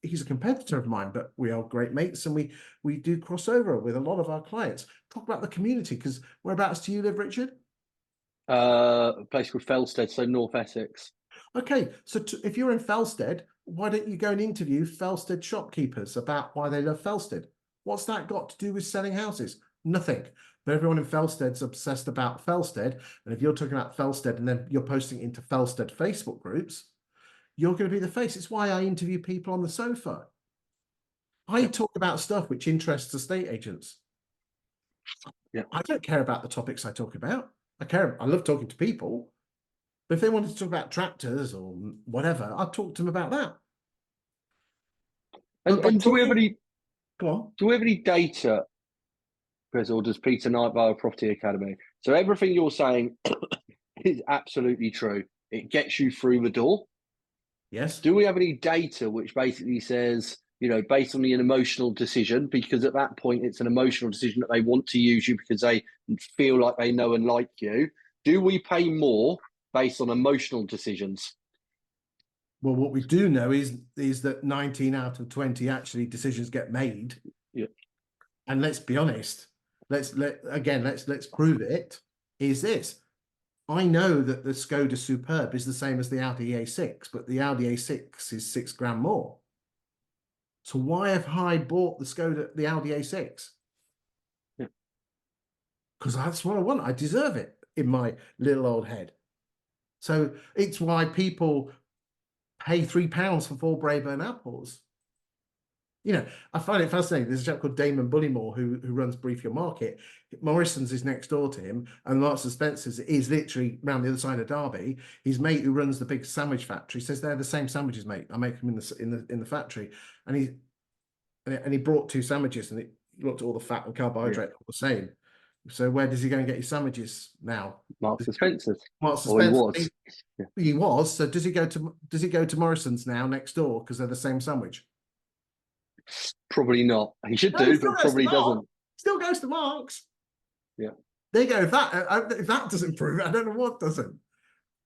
he's a competitor of mine, but we are great mates and we do crossover with a lot of our clients. Talk about the community, because whereabouts do you live, Richard? A place called Felsted, so North Essex. Okay, so if you're in Felsted, why don't you go and interview Felsted shopkeepers about why they love Felsted? What's that got to do with selling houses? Nothing. But everyone in Felsted's obsessed about Felsted. And if you're talking about Felsted and then you're posting into Felsted Facebook groups, you're going to be the face. It's why I interview people on the sofa. I talk about stuff which interests estate agents. Yeah. I don't care about the topics I talk about. I love talking to people. But if they wanted to talk about tractors or whatever, I'd talk to them about that. And do we have any? Go on. Do we have any data, Chris, or does Peter Knight via Property Academy? So everything you're saying is absolutely true. It gets you through the door. Yes. Do we have any data which basically says, based on an emotional decision, because at that point it's an emotional decision that they want to use you because they feel like they know and like you? Do we pay more based on emotional decisions? Well, what we do know is that 19 out of 20 actually decisions get made. Yeah. And let's be honest. Let's prove it. Is this? I know that the Skoda Superb is the same as the Audi A6, but the Audi A6 is £6,000 more. So why have I bought the Audi A6? Because that's what I want. I deserve it in my little old head. So it's why people pay £3 for 4 Braeburn apples. I find it fascinating. There's a chap called Damon Bullymore who runs Brief Your Market. Morrison's is next door to him, and Marks and Spencer's is literally around the other side of Derby. His mate who runs the big sandwich factory says they're the same sandwiches, mate. I make them in the factory, and he brought 2 sandwiches, and he looked at all the fat and carbohydrate all the same. So where does he go and get his sandwiches now? Marks and Spencer's. Marks and Spencer's. He was. He was. So does he go to Morrison's now next door because they're the same sandwich? Probably not. He should do, but probably doesn't. Still goes to Marks. Yeah. There you go. If that doesn't prove it, I don't know what doesn't.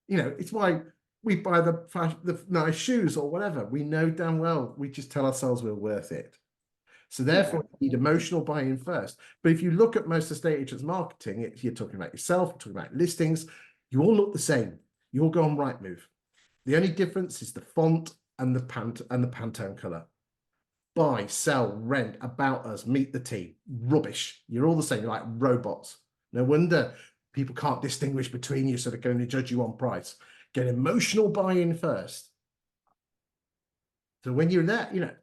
It's why we buy the nice shoes or whatever. We know damn well we just tell ourselves we're worth it. So therefore, you need emotional buy-in first. But if you look at most estate agents' marketing, you're talking about yourself, you're talking about listings, you all look the same. You all go on Rightmove. The only difference is the font and the Pantone color. Buy, sell, rent, about us, meet the team. Rubbish. You're all the same. You're like robots. No wonder people can't distinguish between you, so they're going to judge you on price. Get emotional buy-in first. So when you're there,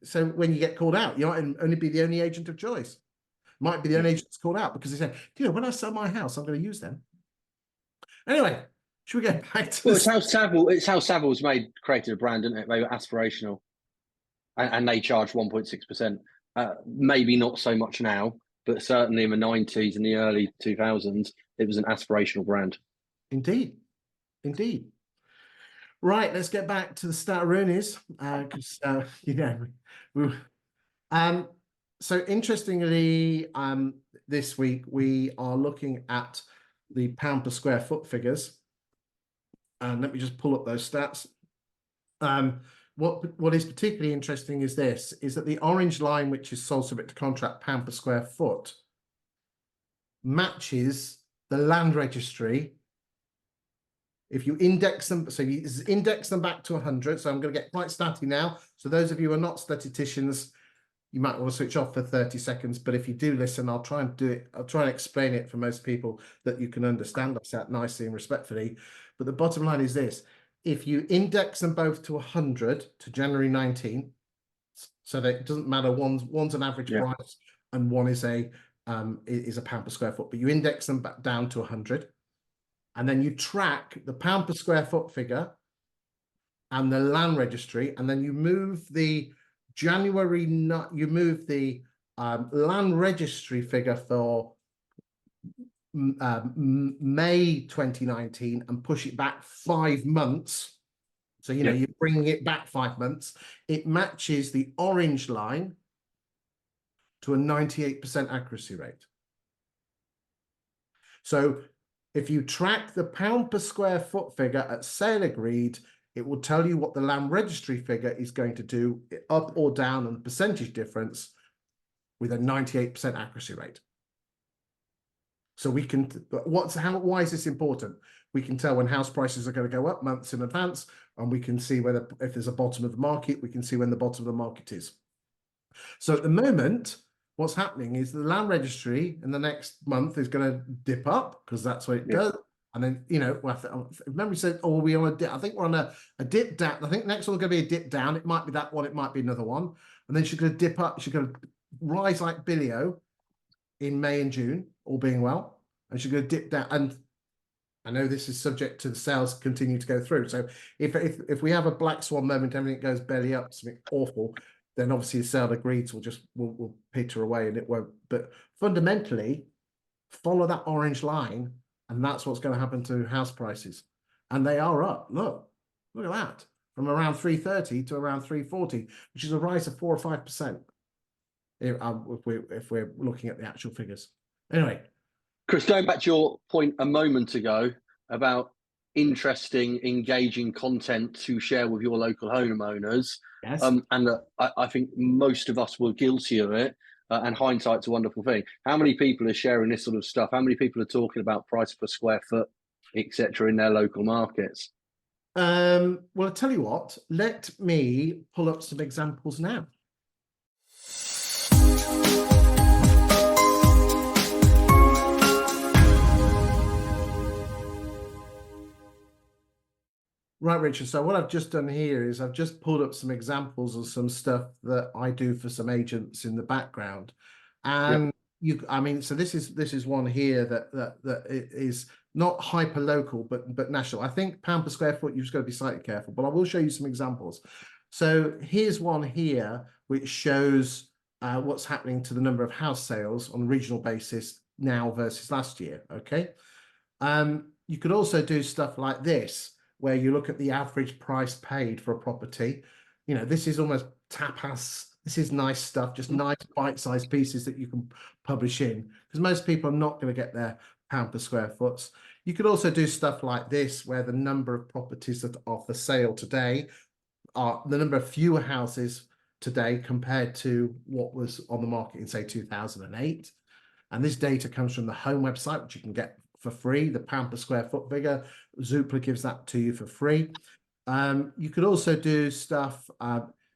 so when you get called out, you might only be the only agent of choice. Might be the only agent that's called out because they say, when I sell my house, I'm going to use them. Anyway, should we get back to it's how Savills created a brand, isn't it? They were aspirational. And they charge 1.6%. Maybe not so much now, but certainly in the 90s and the early 2000s, it was an aspirational brand. Indeed. Right, let's get back to the Stataroonies. So interestingly, this week we are looking at the pound per square foot figures. And let me just pull up those stats. What is particularly interesting is that the orange line, which is sold subject to contract pound per square foot, matches the land registry. If you index them, so you index them back to 100. So I'm going to get quite statty now. So those of you who are not statisticians, you might want to switch off for 30 seconds. But if you do listen, I'll try and do it. I'll try and explain it for most people that you can understand. I'll say that nicely and respectfully. But the bottom line is this. if you index them both to 100 to January 19, so that it doesn't matter, one's an average price and one is a pound per square foot, but you index them back down to 100, and then you track the pound per square foot figure and the land registry, and then you move the land registry figure for May 2019 and push it back 5 months. So, you know, you're bringing it back 5 months. It matches the orange line to a 98% accuracy rate. So if you track the pound per square foot figure at sale agreed, it will tell you what the land registry figure is going to do, up or down, and the percentage difference with a 98% accuracy rate. So we can, why is this important? We can tell when house prices are going to go up months in advance, and we can see whether, if there's a bottom of the market, we can see when the bottom of the market is. So at the moment, what's happening is the land registry in the next month is going to dip up, because that's what it does. And then, you know, if memory said, oh, we on a dip, I think we're on a dip down. I think next one's going to be a dip down. It might be that one, it might be another one. And then she's going to dip up, she's going to rise like Billy-O in May and June, all being well. And she's going to dip down. And I know this is subject to the sales continue to go through. So if we have a black swan moment, everything goes belly up, something awful, then obviously the sale agreed will peter away, and it won't. But fundamentally, follow that orange line, and that's what's going to happen to house prices. And they are up. Look at that. From around 330 to around 340, which is a rise of 4 or 5%. If we're looking at the actual figures. Anyway. Chris, going back to your point a moment ago about interesting, engaging content to share with your local homeowners, yes. And I think most of us were guilty of it, and hindsight's a wonderful thing. How many people are sharing this sort of stuff? How many people are talking about price per square foot, etc., in their local markets? Well, I'll tell you what, let me pull up some examples now. Right, Richard. So what I've just done here is I've just pulled up some examples of some stuff that I do for some agents in the background, and I mean, so this is one here that it is not hyper local but national. I think pound per square foot, you've just got to be slightly careful, but I will show you some examples. So here's one here which shows what's happening to the number of house sales on a regional basis now versus last year. Okay, you could also do stuff like this, where you look at the average price paid for a property. You know, this is almost tapas. This is nice stuff, just nice bite-sized pieces that you can publish in, because most people are not going to get their pound per square foot. You could also do stuff like this, where the number of properties that are for sale today are the number of fewer houses today compared to what was on the market in, say, 2008. And this data comes from the home website, which you can get for free, the pound per square foot figure. Zoopla gives that to you for free. You could also do stuff.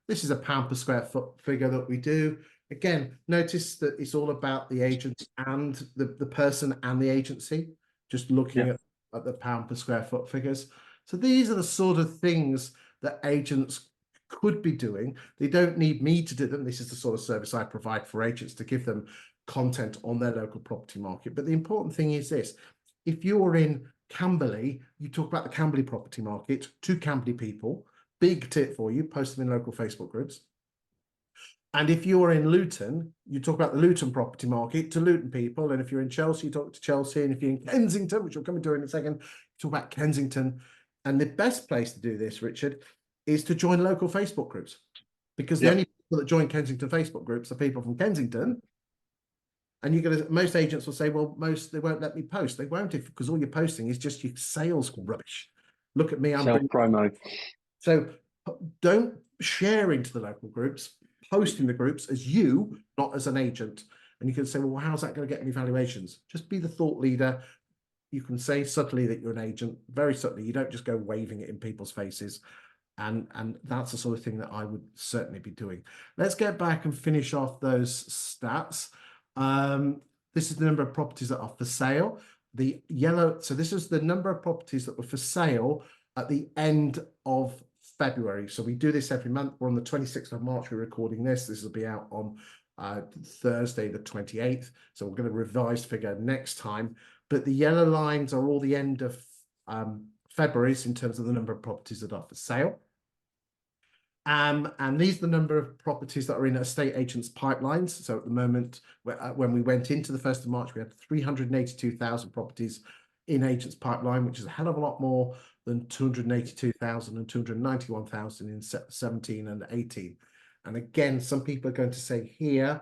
This is a pound per square foot figure that we do. Again, notice that it's all about the agent and the person and the agency, just looking at the pound per square foot figures. So these are the sort of things that agents could be doing. They don't need me to do them. This is the sort of service I provide for agents, to give them content on their local property market. But the important thing is this: if you're in Camberley, you talk about the Camberley property market to Camberley people. Big tip for you, post them in local Facebook groups. And if you're in Luton, you talk about the Luton property market to Luton people. And if you're in Chelsea, you talk to Chelsea. And if you're in Kensington, which we'll come into in a second, you talk about Kensington. And the best place to do this, Richard, is to join local Facebook groups, because the only people that join Kensington Facebook groups are people from Kensington. And you're going to, most agents will say, well, they won't let me post. They won't, because all you're posting is just your sales rubbish. Look at me, I'm self-promo. So don't share into the local groups, post in the groups as you, not as an agent. And you can say, well, how's that going to get me valuations? Just be the thought leader. You can say subtly that you're an agent, very subtly. You don't just go waving it in people's faces. And that's the sort of thing that I would certainly be doing. Let's get back and finish off those stats. This is the number of properties that are for sale. The yellow, so this is the number of properties that were for sale at the end of February. So we do this every month. We're on the 26th of March. We're recording this. This will be out on Thursday, the 28th. So we're going to revise figure next time. But the yellow lines are all the end of February in terms of the number of properties that are for sale. And these are the number of properties that are in estate agents' pipelines. So at the moment, when we went into the 1st of March, we had 382,000 properties in agents' pipeline, which is a hell of a lot more than 282,000 and 291,000 in 17 and 18. And again, some people are going to say here,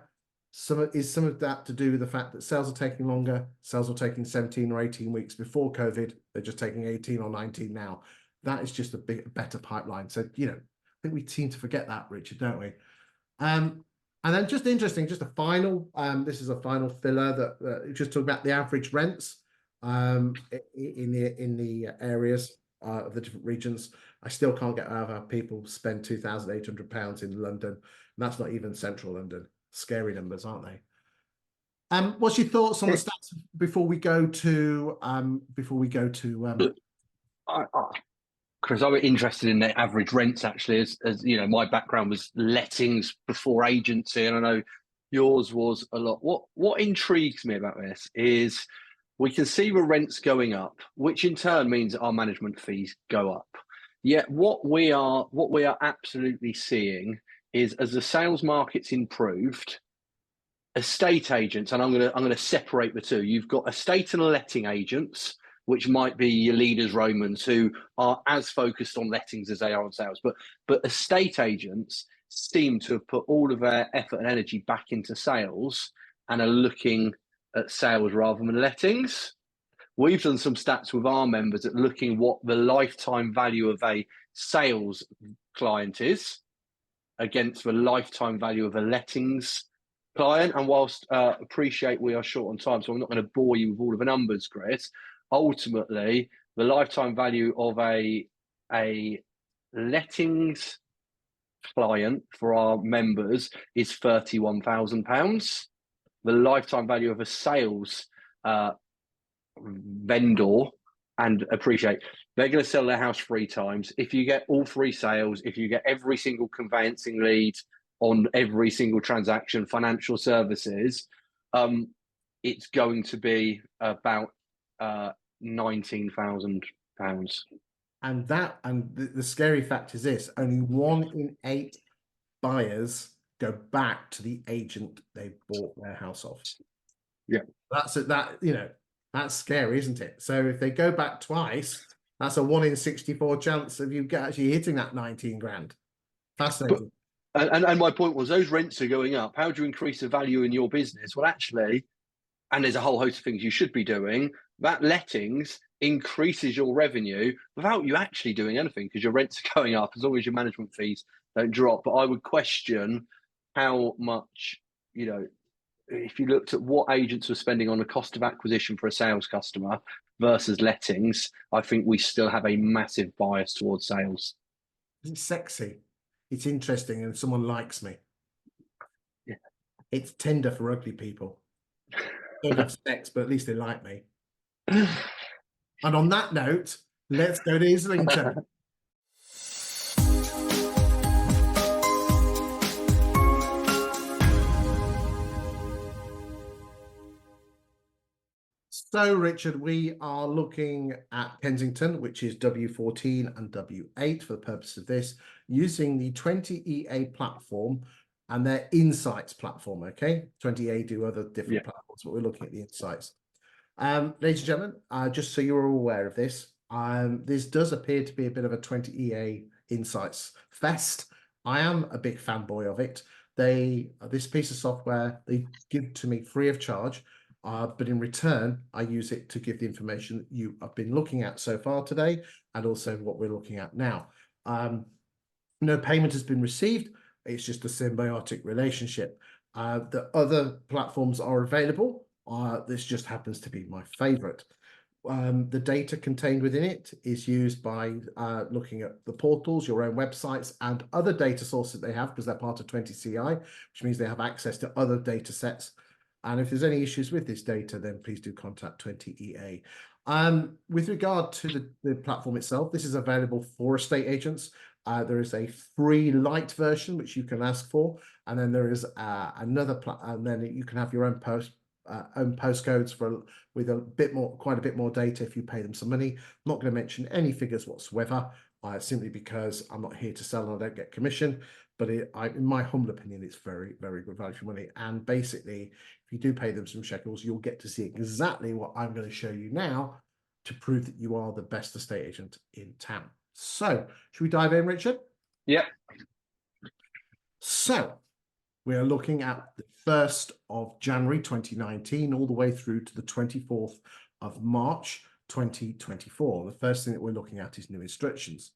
some of that to do with the fact that sales are taking longer. Sales were taking 17 or 18 weeks before COVID. They're just taking 18 or 19 now. That is just a better pipeline. So, you know, I think we seem to forget that, Richard, don't we? And then just interesting, just a final, this is a final filler that just talk about the average rents in the areas of the different regions. I still can't get out of how people spend £2,800 in London. And that's not even central London. Scary numbers, aren't they? What's your thoughts on the stats before we go to Chris, I'm interested in the average rents actually, as you know, my background was lettings before agency, and I know yours was a lot. What intrigues me about this is we can see the rents going up, which in turn means our management fees go up. Yet what we are absolutely seeing is, as the sales market's improved, estate agents, and I'm gonna separate the two. You've got estate and letting agents, which might be your leaders Romans, who are as focused on lettings as they are on sales. But estate agents seem to have put all of their effort and energy back into sales and are looking at sales rather than lettings. We've done some stats with our members at looking what the lifetime value of a sales client is against the lifetime value of a lettings client. And whilst appreciate we are short on time, so I'm not going to bore you with all of the numbers, Chris, ultimately the lifetime value of a lettings client for our members is £31,000. The lifetime value of a sales vendor, and appreciate they're going to sell their house 3 times. If you get all 3 sales, if you get every single conveyancing lead on every single transaction, financial services, it's going to be about £19,000. And the scary fact is this: only 1 in 8 buyers go back to the agent they bought their house off. Yeah, that's scary, isn't it? So if they go back twice, that's a 1 in 64 chance of you actually hitting that 19 grand. Fascinating. And my point was, those rents are going up. How do you increase the value in your business? Well, actually, and there's a whole host of things you should be doing, that lettings increases your revenue without you actually doing anything, because your rents are going up as long as your management fees don't drop. But I would question how much, you know, if you looked at what agents were spending on the cost of acquisition for a sales customer versus lettings, I think we still have a massive bias towards sales. It's sexy. It's interesting, and someone likes me. Yeah. It's Tinder for ugly people. Don't have sex, but at least they like me. And on that note, let's go to Islington. So, Richard, we are looking at Kensington, which is W14 and W8 for the purpose of this, using the 20EA platform and their insights platform. Okay, 20EA do other different platforms, but we're looking at the insights. Ladies and gentlemen, just so you're all aware of this, this does appear to be a bit of a 20EA insights fest. I am a big fanboy of it. This piece of software they give to me free of charge. But in return, I use it to give the information that you have been looking at so far today, and also what we're looking at now. No payment has been received. It's just a symbiotic relationship. The other platforms are available. This just happens to be my favorite. The data contained within it is used by looking at the portals, your own websites, and other data sources they have, because they're part of 20CI, which means they have access to other data sets. And if there's any issues with this data, then please do contact 20EA. With regard to the platform itself, this is available for estate agents. There is a free light version which you can ask for, and then there is another, and then you can have your own postcodes for with quite a bit more data if you pay them some money. I'm not going to mention any figures whatsoever, simply because I'm not here to sell and I don't get commission. But in my humble opinion, it's very, very good value for money. And basically, if you do pay them some shekels, you'll get to see exactly what I'm going to show you now to prove that you are the best estate agent in town. So, should we dive in, Richard? Yeah. So, we are looking at the 1st of January 2019 all the way through to the 24th of March 2024. The first thing that we're looking at is new instructions.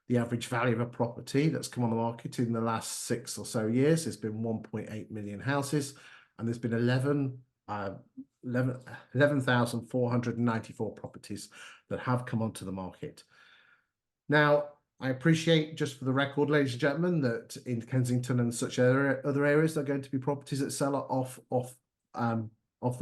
The average value of a property that's come on the market in the last 6 or so years has been 1.8 million houses, and there's been 11,494 properties that have come onto the market. Now, I appreciate, just for the record, ladies and gentlemen, that in Kensington and such other areas, there are going to be properties that sell off the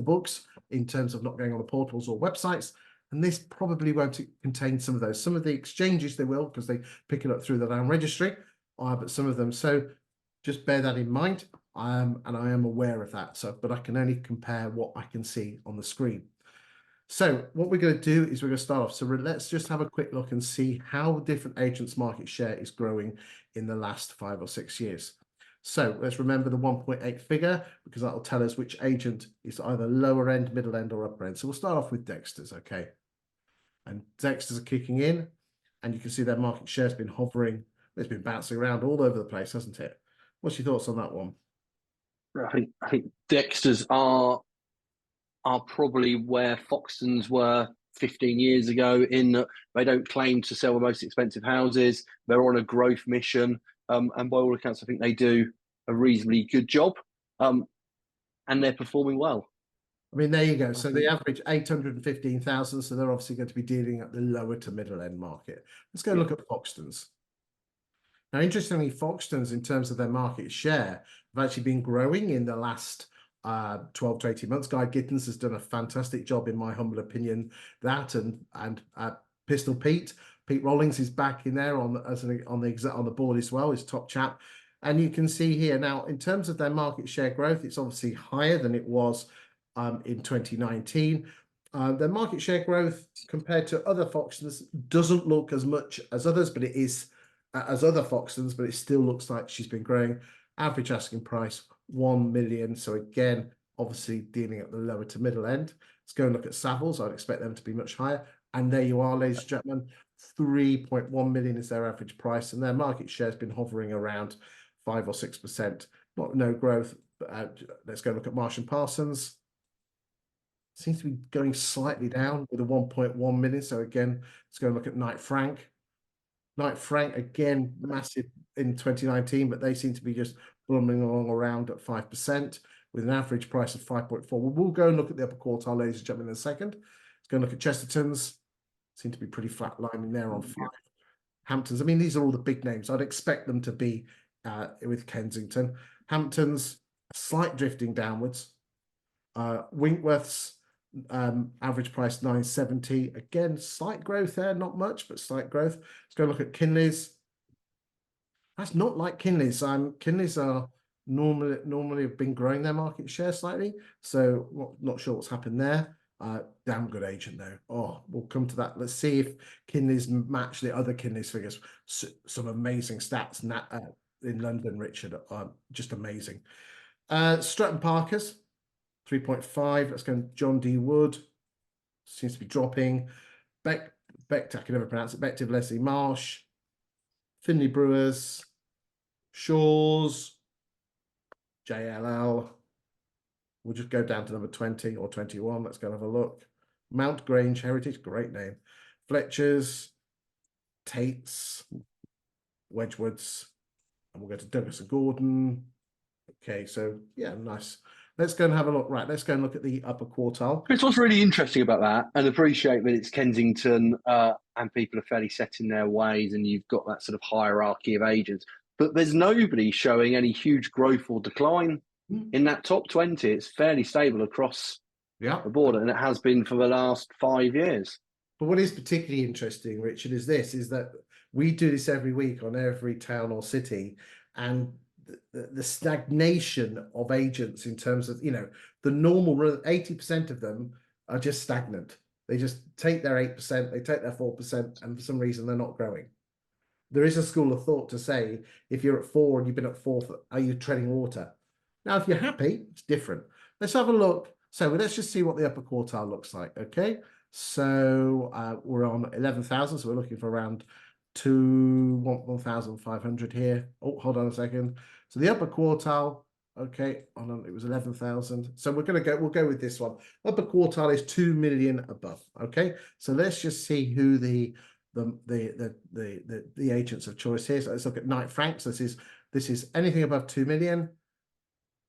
books in terms of not going on the portals or websites. And this probably won't contain some of those. Some of the exchanges they will, because they pick it up through the land registry, but some of them. So just bear that in mind. And I am aware of that. But I can only compare what I can see on the screen. So what we're going to do is we're going to start off. So let's just have a quick look and see how different agents' market share is growing in the last 5 or 6 years. So let's remember the 1.8 figure, because that will tell us which agent is either lower end, middle end, or upper end. So we'll start off with Dexter's, okay? And Dexter's are kicking in, and you can see their market share has been hovering. It's been bouncing around all over the place, hasn't it? What's your thoughts on that one? I think Dexter's are probably where Foxtons were 15 years ago, in that they don't claim to sell the most expensive houses. They're on a growth mission. And by all accounts, I think they do a reasonably good job. And they're performing well. I mean, there you go. So they average 815,000. So they're obviously going to be dealing at the lower to middle end market. Let's go look at Foxtons. Now, interestingly, Foxtons, in terms of their market share, have actually been growing in the last 12 to 18 months. Guy Gittins has done a fantastic job, in my humble opinion. That and Pistol Pete Rollings is back in there on the board as well. He's top chap, and you can see here now, in terms of their market share growth, it's obviously higher than it was in 2019. Their market share growth compared to other Foxtons doesn't look as much as others, but it is as other Foxtons, but it still looks like she's been growing. Average asking price 1 million. So again, obviously dealing at the lower to middle end. Let's go and look at Savills. I'd expect them to be much higher. And there you are, ladies and gentlemen, 3.1 million is their average price, and their market share has been hovering around 5 or 6%. No growth. Let's go look at Marsh and Parsons. Seems to be going slightly down with a 1.1 million. So again, let's go and look at Knight Frank. Knight Frank, again, massive in 2019, but they seem to be just bumming along around at 5% with an average price of 5.4. We'll go and look at the upper quartile, ladies and gentlemen, in a second. Let's go and look at Chesterton's. Seem to be pretty flat lining there on 5. Hamptons, I mean, these are all the big names. I'd expect them to be with Kensington. Hamptons, a slight drifting downwards. Winkworth's average price 970. Again, slight growth there, not much, but slight growth. Let's go look at Kinley's. That's not like Kinley's. Kinley's are normally have been growing their market share slightly, so not sure what's happened there. Damn good agent though. Oh, we'll come to that. Let's see if Kinley's match the other Kinley's figures. Some amazing stats in London, Richard. Just amazing. Stratton Parker's 3.5. Let's go John D. Wood. Seems to be dropping. I can never pronounce it. Bective Leslie Marsh. Finley Brewers. Shaw's. JLL. We'll just go down to number 20 or 21. Let's go and have a look. Mount Grange Heritage, great name. Fletcher's, Tate's, Wedgwood's, and we'll go to Douglas and Gordon. Okay, so yeah, nice. Let's go and have a look. Right, let's go and look at the upper quartile. It's what's really interesting about that, and appreciate that it's Kensington and people are fairly set in their ways, and you've got that sort of hierarchy of agents. But there's nobody showing any huge growth or decline in that top 20. It's fairly stable across Yeah. aboard, and it has been for the last 5 years. But what is particularly interesting, Richard, is that we do this every week on every town or city, and the stagnation of agents in terms of, the normal 80% of them are just stagnant. They just take their 8%, they take their 4%, and for some reason they're not growing. There is a school of thought to say, if you're at 4 and you've been at 4, are you treading water? Now, if you're happy, it's different. Let's have a look. So let's just see what the upper quartile looks like. Okay. So we're on 11,000. So we're looking for around 1,500 here. Oh, hold on a second. So the upper quartile, okay, hold on, it was 11,000. So we'll go with this one. Upper quartile is 2 million above. Okay. So let's just see who the agents of choice here. So let's look at Knight Frank. So this is anything above 2 million.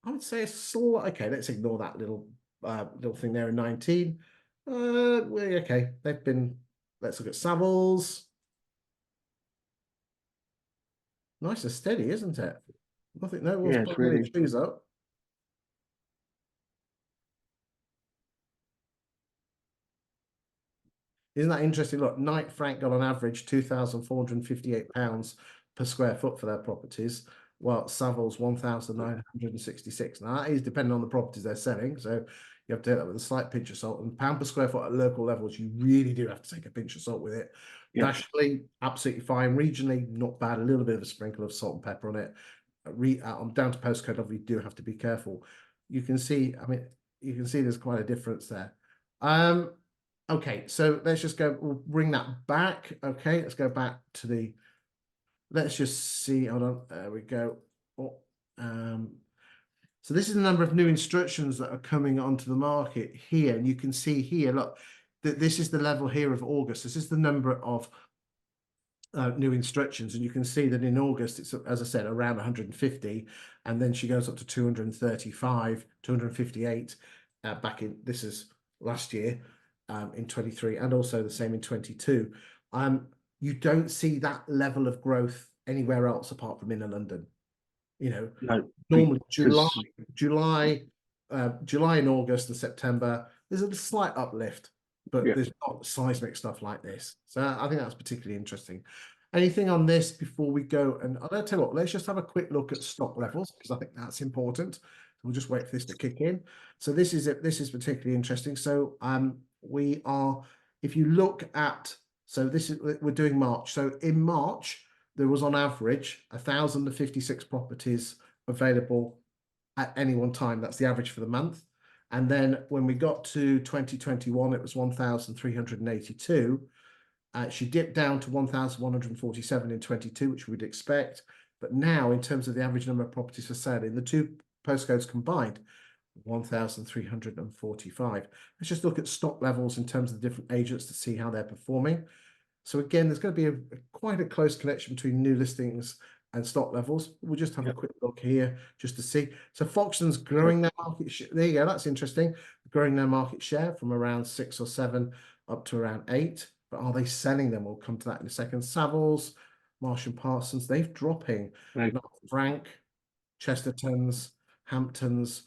I would say okay, let's ignore that little thing there in 19. Okay, let's look at Savills. Nice and steady, isn't it? Nothing, no one's putting any shoes up. Isn't that interesting? Look, Knight Frank got on average £2,458 per square foot for their properties, while Savills 1,966. Now that is depending on the properties they're selling, so you have to take that with a slight pinch of salt. And pound per square foot at local levels, you really do have to take a pinch of salt with it. Yeah. Nationally, absolutely fine. Regionally, not bad. A little bit of a sprinkle of salt and pepper on it. Down to postcode level, you do have to be careful. You can see, there's quite a difference there. Okay, so let's just go, we'll bring that back. Okay, let's go back to let's just see, hold on, there we go. So this is the number of new instructions that are coming onto the market here. And you can see here, look, that this is the level here of August. This is the number of new instructions. And you can see that in August, it's, as I said, around 150. And then she goes up to 235, 258 this is last year in 23, and also the same in 22. You don't see that level of growth anywhere else apart from inner London. No, normally July and August and September, there's a slight uplift, but there's not seismic stuff like this. So I think that's particularly interesting. Anything on this before we go? And I'll tell you what, let's just have a quick look at stock levels, because I think that's important. We'll just wait for this to kick in. So this is particularly interesting. So we are, if you look at, so we're doing March. So in March, there was on average 1,056 properties available at any one time. That's the average for the month. And then when we got to 2021, it was 1,382. She dipped down to 1,147 in 22, which we'd expect. But now, in terms of the average number of properties for sale in the two postcodes combined, 1,345. Let's just look at stock levels in terms of the different agents to see how they're performing. So again, there's going to be quite a close connection between new listings and stock levels. We'll just have a quick look here just to see. So Foxton's growing their market share. There you go. That's interesting. Growing their market share from around 6 or 7 up to around 8. But are they selling them? We'll come to that in a second. Savills, Marsh and Parsons, they're dropping. Frank, Chesterton's, Hamptons,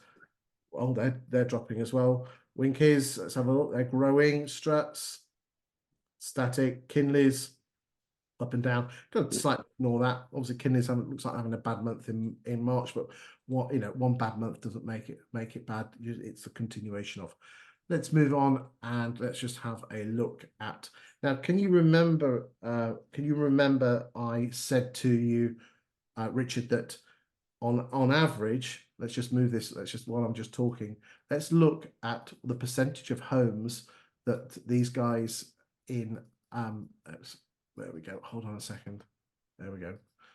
well, they're dropping as well. Winkies, let's have a look. They're growing. Struts, Static, Kinley's up and down. Got to slightly ignore that. Obviously, Kinley's looks like having a bad month in March, but one bad month doesn't make it bad. It's a continuation of. Let's move on and let's just have a look at now. Can you remember? I said to you, Richard, that on average, let's just move this. Let's just, while I'm just talking, let's look at the percentage of homes that these guys in there we go, hold on a second, there we go.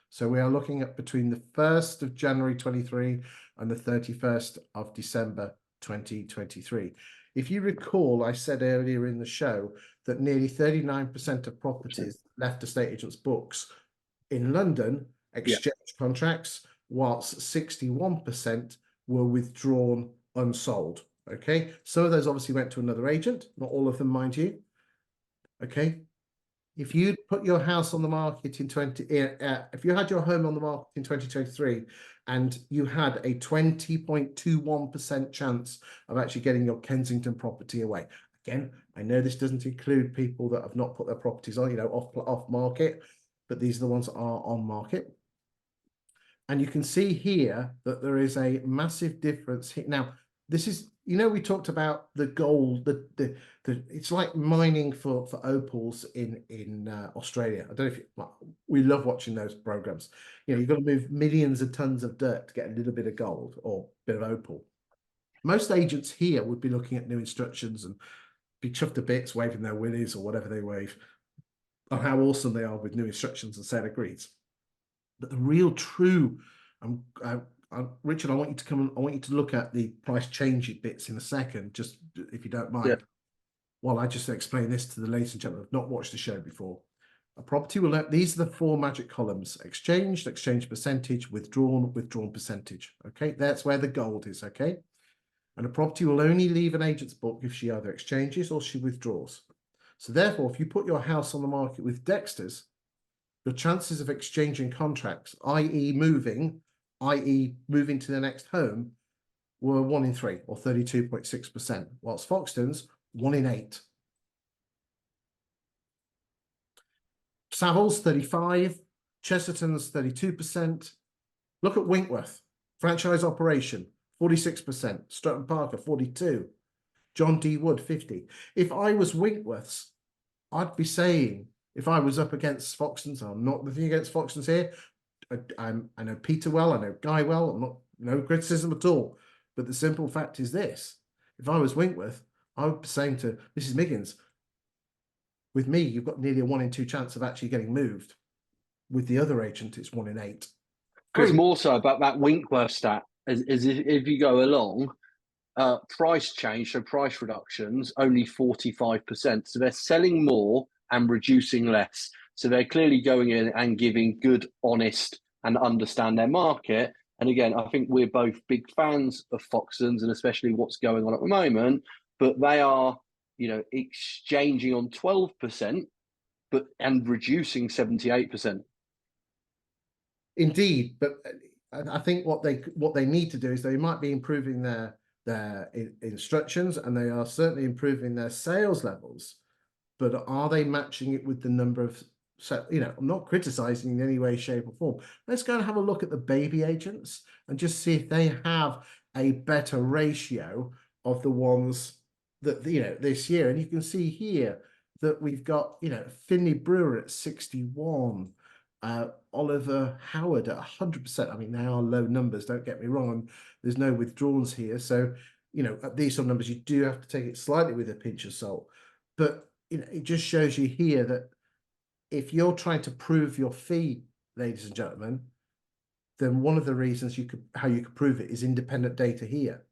So we are looking at between the 1st of January 23 and the 31st of December 2023. If you recall, I said earlier in the show that nearly 39% of properties left estate agents' books in London exchange contracts, whilst 61% were withdrawn unsold. Okay, some of those obviously went to another agent, not all of them, mind you. Okay, if you'd put your house on the market in if you had your home on the market in 2023 and you had a 20.21% chance of actually getting your Kensington property away. Again, I know this doesn't include people that have not put their properties on, off market, but these are the ones that are on market. And you can see here that there is a massive difference here. Now, this is, we talked about the gold, it's like mining for opals in Australia. I don't know if we love watching those programs. You've got to move millions of tons of dirt to get a little bit of gold or a bit of opal. Most agents here would be looking at new instructions and be chuffed to bits, waving their willies or whatever they wave on how awesome they are with new instructions and sale agrees. But the real true, Richard, I want you to come. I want you to look at the price change bits in a second, just if you don't mind. Yeah. While I just explain this to the ladies and gentlemen who've not watched the show before. A property will let, these are the 4 magic columns: exchanged, exchange percentage, withdrawn, withdrawn percentage. Okay, that's where the gold is. Okay, and a property will only leave an agent's book if she either exchanges or she withdraws. So therefore, if you put your house on the market with Dexter's, your chances of exchanging contracts, i.e. moving to the next home, were 1 in 3 or 32.6%, whilst Foxton's 1 in 8. Savills 35, Chesterton's 32%. Look at Winkworth, franchise operation 46%, Stratton Parker 42, John D. Wood 50. If I was Winkworth's, I'd be saying, if I was up against Foxton's, I'm not looking against Foxton's here. I know Peter well, I know Guy well. I'm not, no criticism at all. But the simple fact is this: if I was Winkworth, I would be saying to Mrs. Miggins, with me, you've got nearly a 1 in 2 chance of actually getting moved. With the other agent, it's 1 in 8. Because more so about that Winkworth stat, as if you go along, price change, so price reductions, only 45%. So they're selling more and reducing less. So they're clearly going in and giving good, honest, and understand their market. And again, I think we're both big fans of Foxtons and especially what's going on at the moment. But they are, exchanging on 12%, and reducing 78%. Indeed, but I think what they need to do is they might be improving their instructions, and they are certainly improving their sales levels. But are they matching it with the number of? So, I'm not criticizing in any way, shape, or form. Let's go and have a look at the baby agents and just see if they have a better ratio of the ones that, this year. And you can see here that we've got, Finley Brewer at 61, Oliver Howard at 100%. I mean, they are low numbers, don't get me wrong. And there's no withdrawals here. So, at these sort of numbers, you do have to take it slightly with a pinch of salt. But, it just shows you here that if you're trying to prove your fee, ladies and gentlemen, then one of the reasons how you could prove it is independent data here.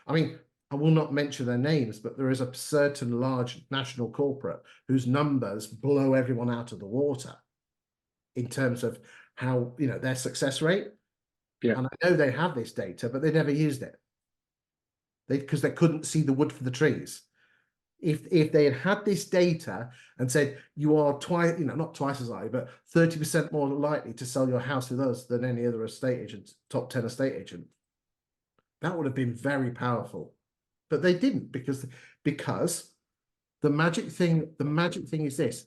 I mean, I will not mention their names, but there is a certain large national corporate whose numbers blow everyone out of the water in terms of how, their success rate. Yeah. And I know they have this data, but they never used it. Because they couldn't see the wood for the trees. If they had this data and said you are twice, not twice as high, but 30% more likely to sell your house with us than any other estate agent, top 10 estate agent, that would have been very powerful. But they didn't, because the magic thing is this: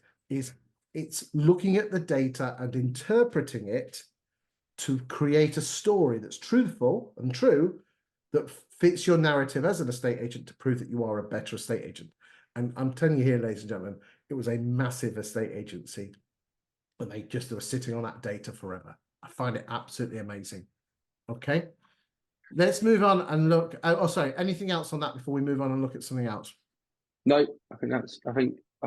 it's looking at the data and interpreting it to create a story that's truthful and true, that fits your narrative as an estate agent to prove that you are a better estate agent. And I'm telling you here, ladies and gentlemen, it was a massive estate agency, but they were sitting on that data forever. I find it absolutely amazing. Okay, let's move on and look. Oh, sorry. Anything else on that before we move on and look at something else? No, I think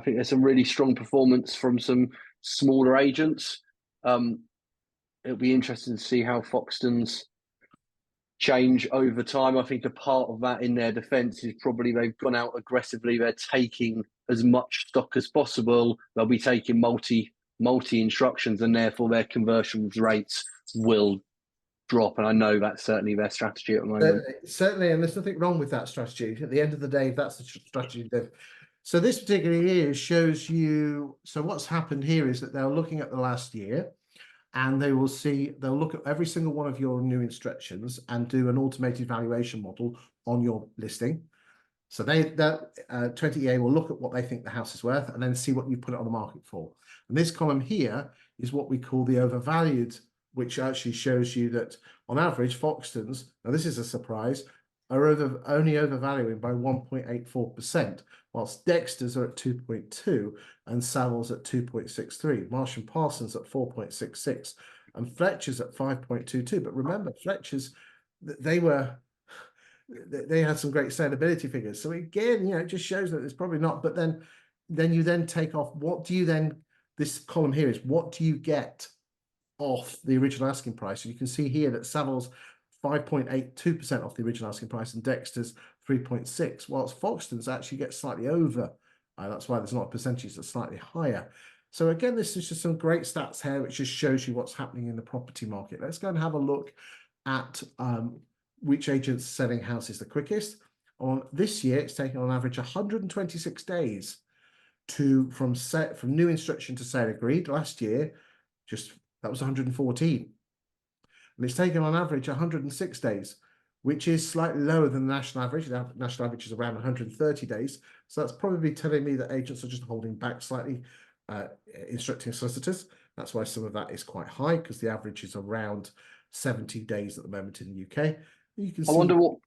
there's some really strong performance from some smaller agents. It'll be interesting to see how Foxtons change over time. I think a part of that in their defence is probably they've gone out aggressively. They're taking as much stock as possible. They'll be taking multi instructions, and therefore their conversion rates will drop. And I know that's certainly their strategy at the moment. Certainly, and there's nothing wrong with that strategy. At the end of the day, if that's the strategy they've So this particular here shows you, so what's happened here is that they're looking at the last year, and they will see, they'll look at every single one of your new instructions and do an automated valuation model on your listing. So that 20EA will look at what they think the house is worth and then see what you put it on the market for. And this column here is what we call the overvalued, which actually shows you that on average, Foxtons, now this is a surprise, are only overvaluing by 1.84%, whilst Dexter's are at 2.2 and Savills at 2.63, Marsh and Parsons at 4.66, and Fletcher's at 5.22. But remember, Fletcher's, they had some great saleability figures. So again, it just shows that it's probably not. But then you then take off, what do you then, this column here is what do you get off the original asking price? So you can see here that Savills 5.82% off the original asking price and Dexter's 3.6, whilst Foxton's actually gets slightly over. That's why there's not a percentage that's slightly higher. So again, this is just some great stats here, which just shows you what's happening in the property market. Let's go and have a look at which agent's selling houses the quickest. On this year, it's taken on average 126 days from new instruction to sale agreed. Last year, that was 114. And it's taken on average 106 days, which is slightly lower than the national average. The national average is around 130 days. So that's probably telling me that agents are just holding back slightly, instructing solicitors. That's why some of that is quite high, because the average is around 70 days at the moment in the UK. You can see. I wonder what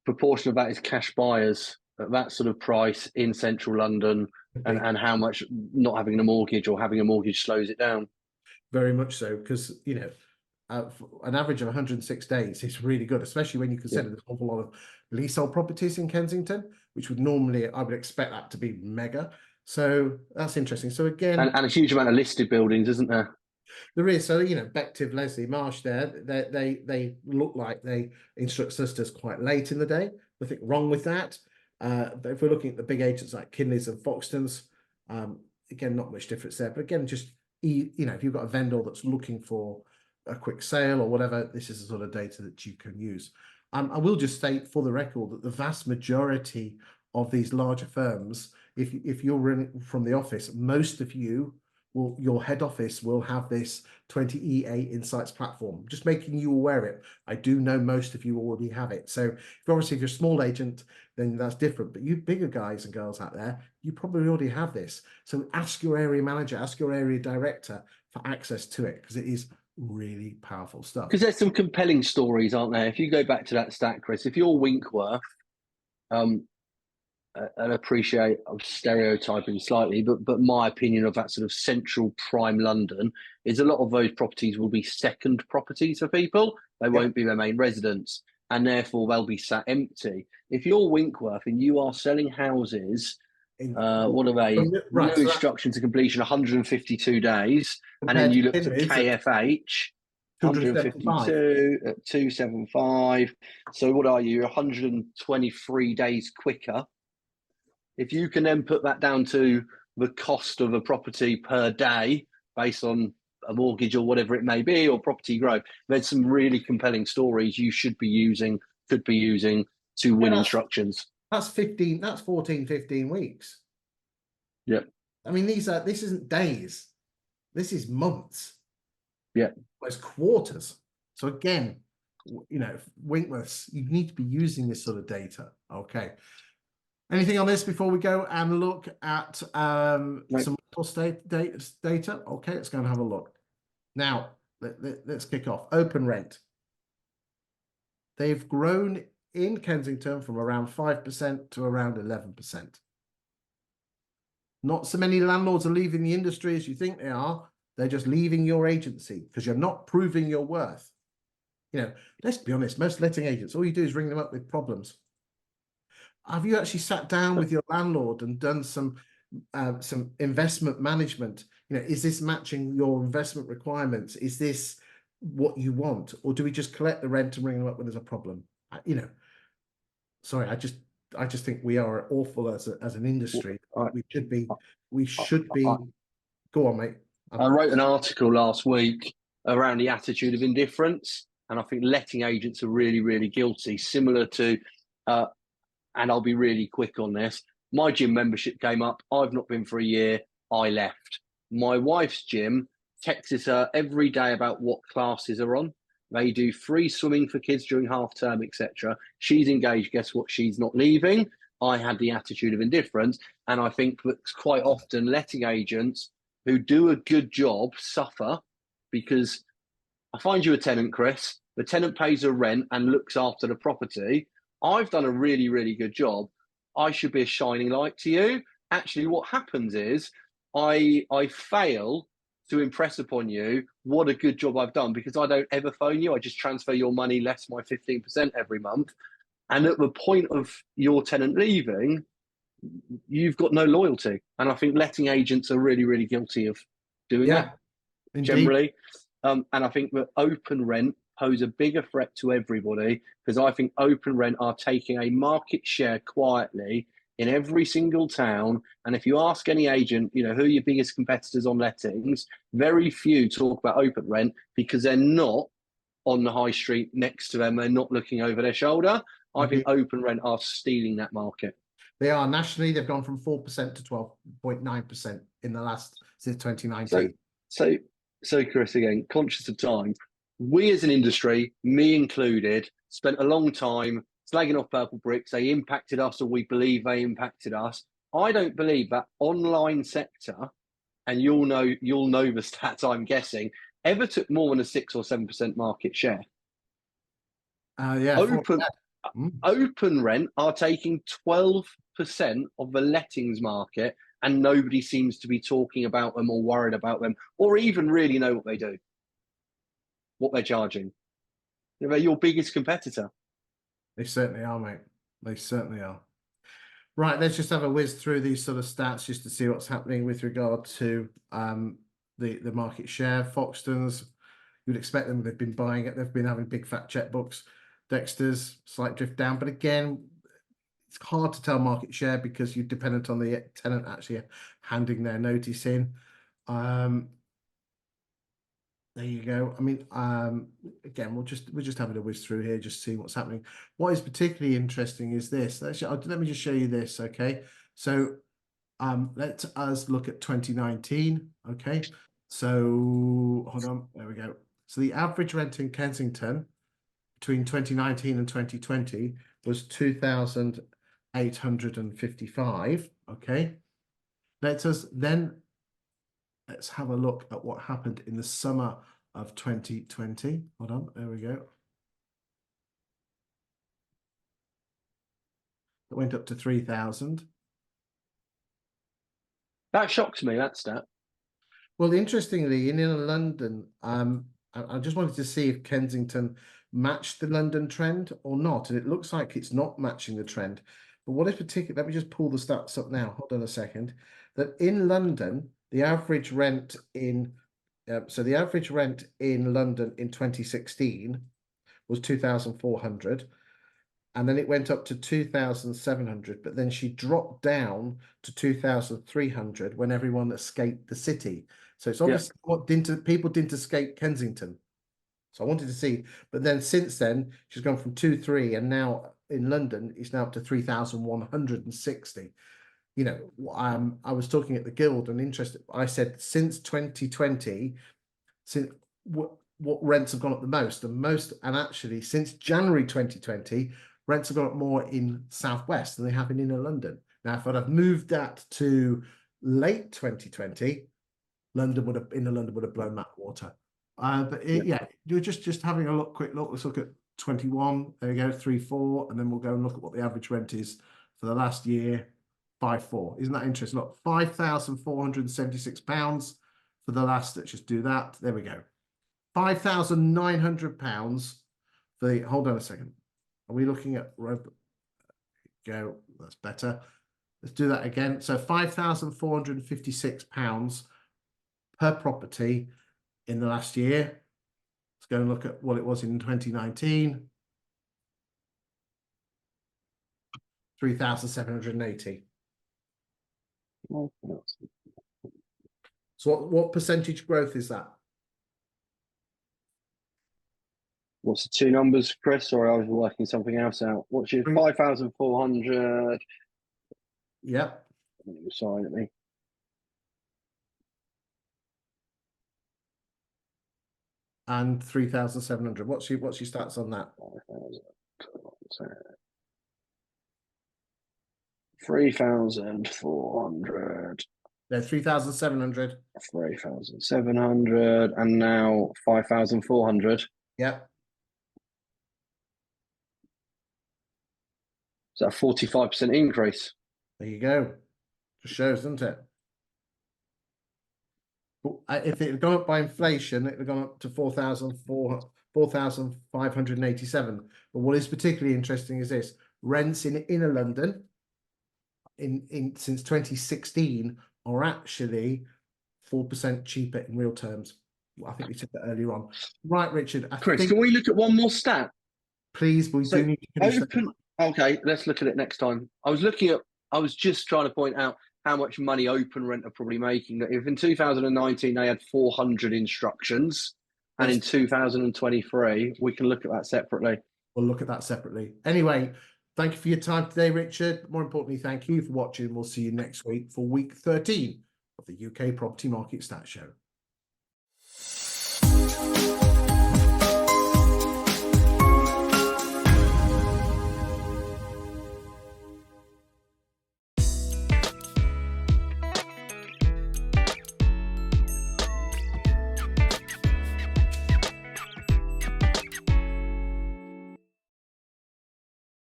proportion of that is cash buyers at that sort of price in central London, and how much not having a mortgage or having a mortgage slows it down. Very much so, because an average of 106 days is really good, especially when you consider there's an awful lot of leasehold properties in Kensington, which would normally, I would expect that to be mega. So that's interesting. So again, and a huge amount of listed buildings, isn't there? There is. So Bective, Leslie, Marsh there, they look like they instruct solicitors quite late in the day. Nothing wrong with that. But if we're looking at the big agents like Kinleys and Foxtons, again, not much difference there. But again, just if you've got a vendor that's looking for a quick sale or whatever, this is the sort of data that you can use. I will just state for the record that the vast majority of these larger firms, if you're running from the office, most of you will, your head office will have this 20EA Insights platform, just making you aware of it. I do know most of you already have it. So if you're a small agent, then that's different. But you bigger guys and girls out there, you probably already have this. So ask your area manager, ask your area director for access to it, because it is really powerful stuff. Because there's some compelling stories, aren't there? If you go back to that stat, Chris, if you're Winkworth, and appreciate I'm stereotyping slightly, but my opinion of that sort of central prime London is a lot of those properties will be second properties for people. They won't be their main residence, and therefore they'll be sat empty. If you're Winkworth and you are selling houses, what are they? New instruction to completion 152 days, and then you look at KFH 152 at 275. So what are you? 123 days quicker. If you can then put that down to the cost of a property per day based on a mortgage or whatever it may be, or property growth, there's some really compelling stories you could be using to win instructions. That's 14, 15 weeks. Yeah. I mean, this isn't days. This is months. Yeah. It's quarters. So again, Winkworths, you need to be using this sort of data. Okay. Anything on this before we go and look at some data? Okay, let's go and have a look. Now, let's kick off. Open rent. They've grown in Kensington from around 5% to around 11%. Not so many landlords are leaving the industry as you think they are. They're just leaving your agency because you're not proving your worth. Let's be honest, most letting agents, all you do is ring them up with problems. Have you actually sat down with your landlord and done some investment management? Is this matching your investment requirements? Is this what you want? Or do we just collect the rent and ring them up when there's a problem? Sorry, I just think we are awful as an industry. We should be. Go on, mate. I wrote an article last week around the attitude of indifference, and I think letting agents are really, really guilty, similar to, and I'll be really quick on this, My gym membership came up. I've not been for a year. I left. My wife's gym texts her every day about what classes are on. They do free swimming for kids during half term, etc. She's engaged. Guess what? She's not leaving. I had the attitude of indifference. And I think that quite often letting agents who do a good job suffer because I find you a tenant, Chris. The tenant pays a rent and looks after the property. I've done a really, really good job. I should be a shining light to you. Actually, what happens is I fail to impress upon you what a good job I've done because I don't ever phone you. I just transfer your money less my 15% every month. And at the point of your tenant leaving, you've got no loyalty. And I think letting agents are really, really guilty of doing Yeah, that indeed. generally. And I think that open rent pose a bigger threat to everybody because I think open rent are taking a market share quietly in every single town. And if you ask any agent, you know, who are your biggest competitors on lettings, very few talk about open rent because they're not on the high street next to them. They're not looking over their shoulder. I think open rent are stealing that market. They are nationally. They've gone from 4% to 12.9% in the last since 2019. So Chris, again, conscious of time, we as an industry, me included, spent a long time slagging off purple bricks. They impacted us, or we believe they impacted us. I don't believe that online sector, and you'll know the stats. I'm guessing ever took more than a 6 or 7% market share. Yeah. Open rent are taking 12% of the lettings market, and nobody seems to be talking about them or worried about them or even really know what they do, what they're charging. They're your biggest competitor. They certainly are, mate. They certainly are. Right, let's just have a whiz through these sort of stats just to see what's happening with regard to the market share. Foxtons, you'd expect them, they've been buying it, they've been having big fat checkbooks. Dexter's, slight drift down, but again, it's hard to tell market share because you're dependent on the tenant actually handing their notice in. There you go. I mean, again, we're just having a whiz through here, just see what's happening. What is particularly interesting is this. Let me just show you this, okay? So let us look at 2019, okay? So hold on, there we go. So the average rent in Kensington between 2019 and 2020 was 2,855, okay? Let's have a look at what happened in the summer of 2020. Hold on, there we go. It went up to 3,000. That shocks me, that stat. Well, interestingly, in London, I just wanted to see if Kensington matched the London trend or not, and it looks like it's not matching the trend. But what is particular? Let me just pull the stats up now. Hold on a second. That in London, the average rent in the average rent in London in 2016 was 2,400, and then it went up to 2,700, but then she dropped down to 2,300 when everyone escaped the city. So it's obviously people didn't escape Kensington. So I wanted to see, but then since then she's gone from 2,300, and now in London it's now up to 3,160. You know, I was talking at the Guild and interested. I said since 2020, since what rents have gone up the most, and actually since January 2020, rents have gone up more in Southwest than they have in inner London. Now, if I'd have moved that to late 2020, inner London would have blown that water. Yeah, you're just having a quick look. Let's look at 21. There we go, 3,400, and then we'll go and look at what the average rent is for the last year. 5,400. Isn't that interesting? Look, £5,476 for the last. Let's just do that. There we go. £5,900 for the. Hold on a second. Are we looking at? Go. That's better. Let's do that again. So £5,456 per property in the last year. Let's go and look at what it was in 2019. 3,780. So what percentage growth is that? What's the two numbers, Chris? Or I was working something else out. What's your 5,400? Yep. Sign at me. And 3,700. What's your stats on that? 3,400. No, 3,700. 3,700 and now 5,400. Yep. So a 45% increase. There you go. Just shows, doesn't it? If it had gone up by inflation, it would have gone up to 4,587. But what is particularly interesting is this: rents in inner London since 2016 are actually 4% cheaper in real terms. I think we said that earlier on. Right, Richard. Chris, can we look at one more stat? Please, we do need to finish that. Okay, let's look at it next time. I was just trying to point out how much money Open Rent are probably making. That if in 2019 they had 400 instructions, and in 2023 we can look at that separately. We'll look at that separately. Anyway, thank you for your time today, Richard. More importantly, thank you for watching. We'll see you next week for week 13 of the UK Property Market Stat Show.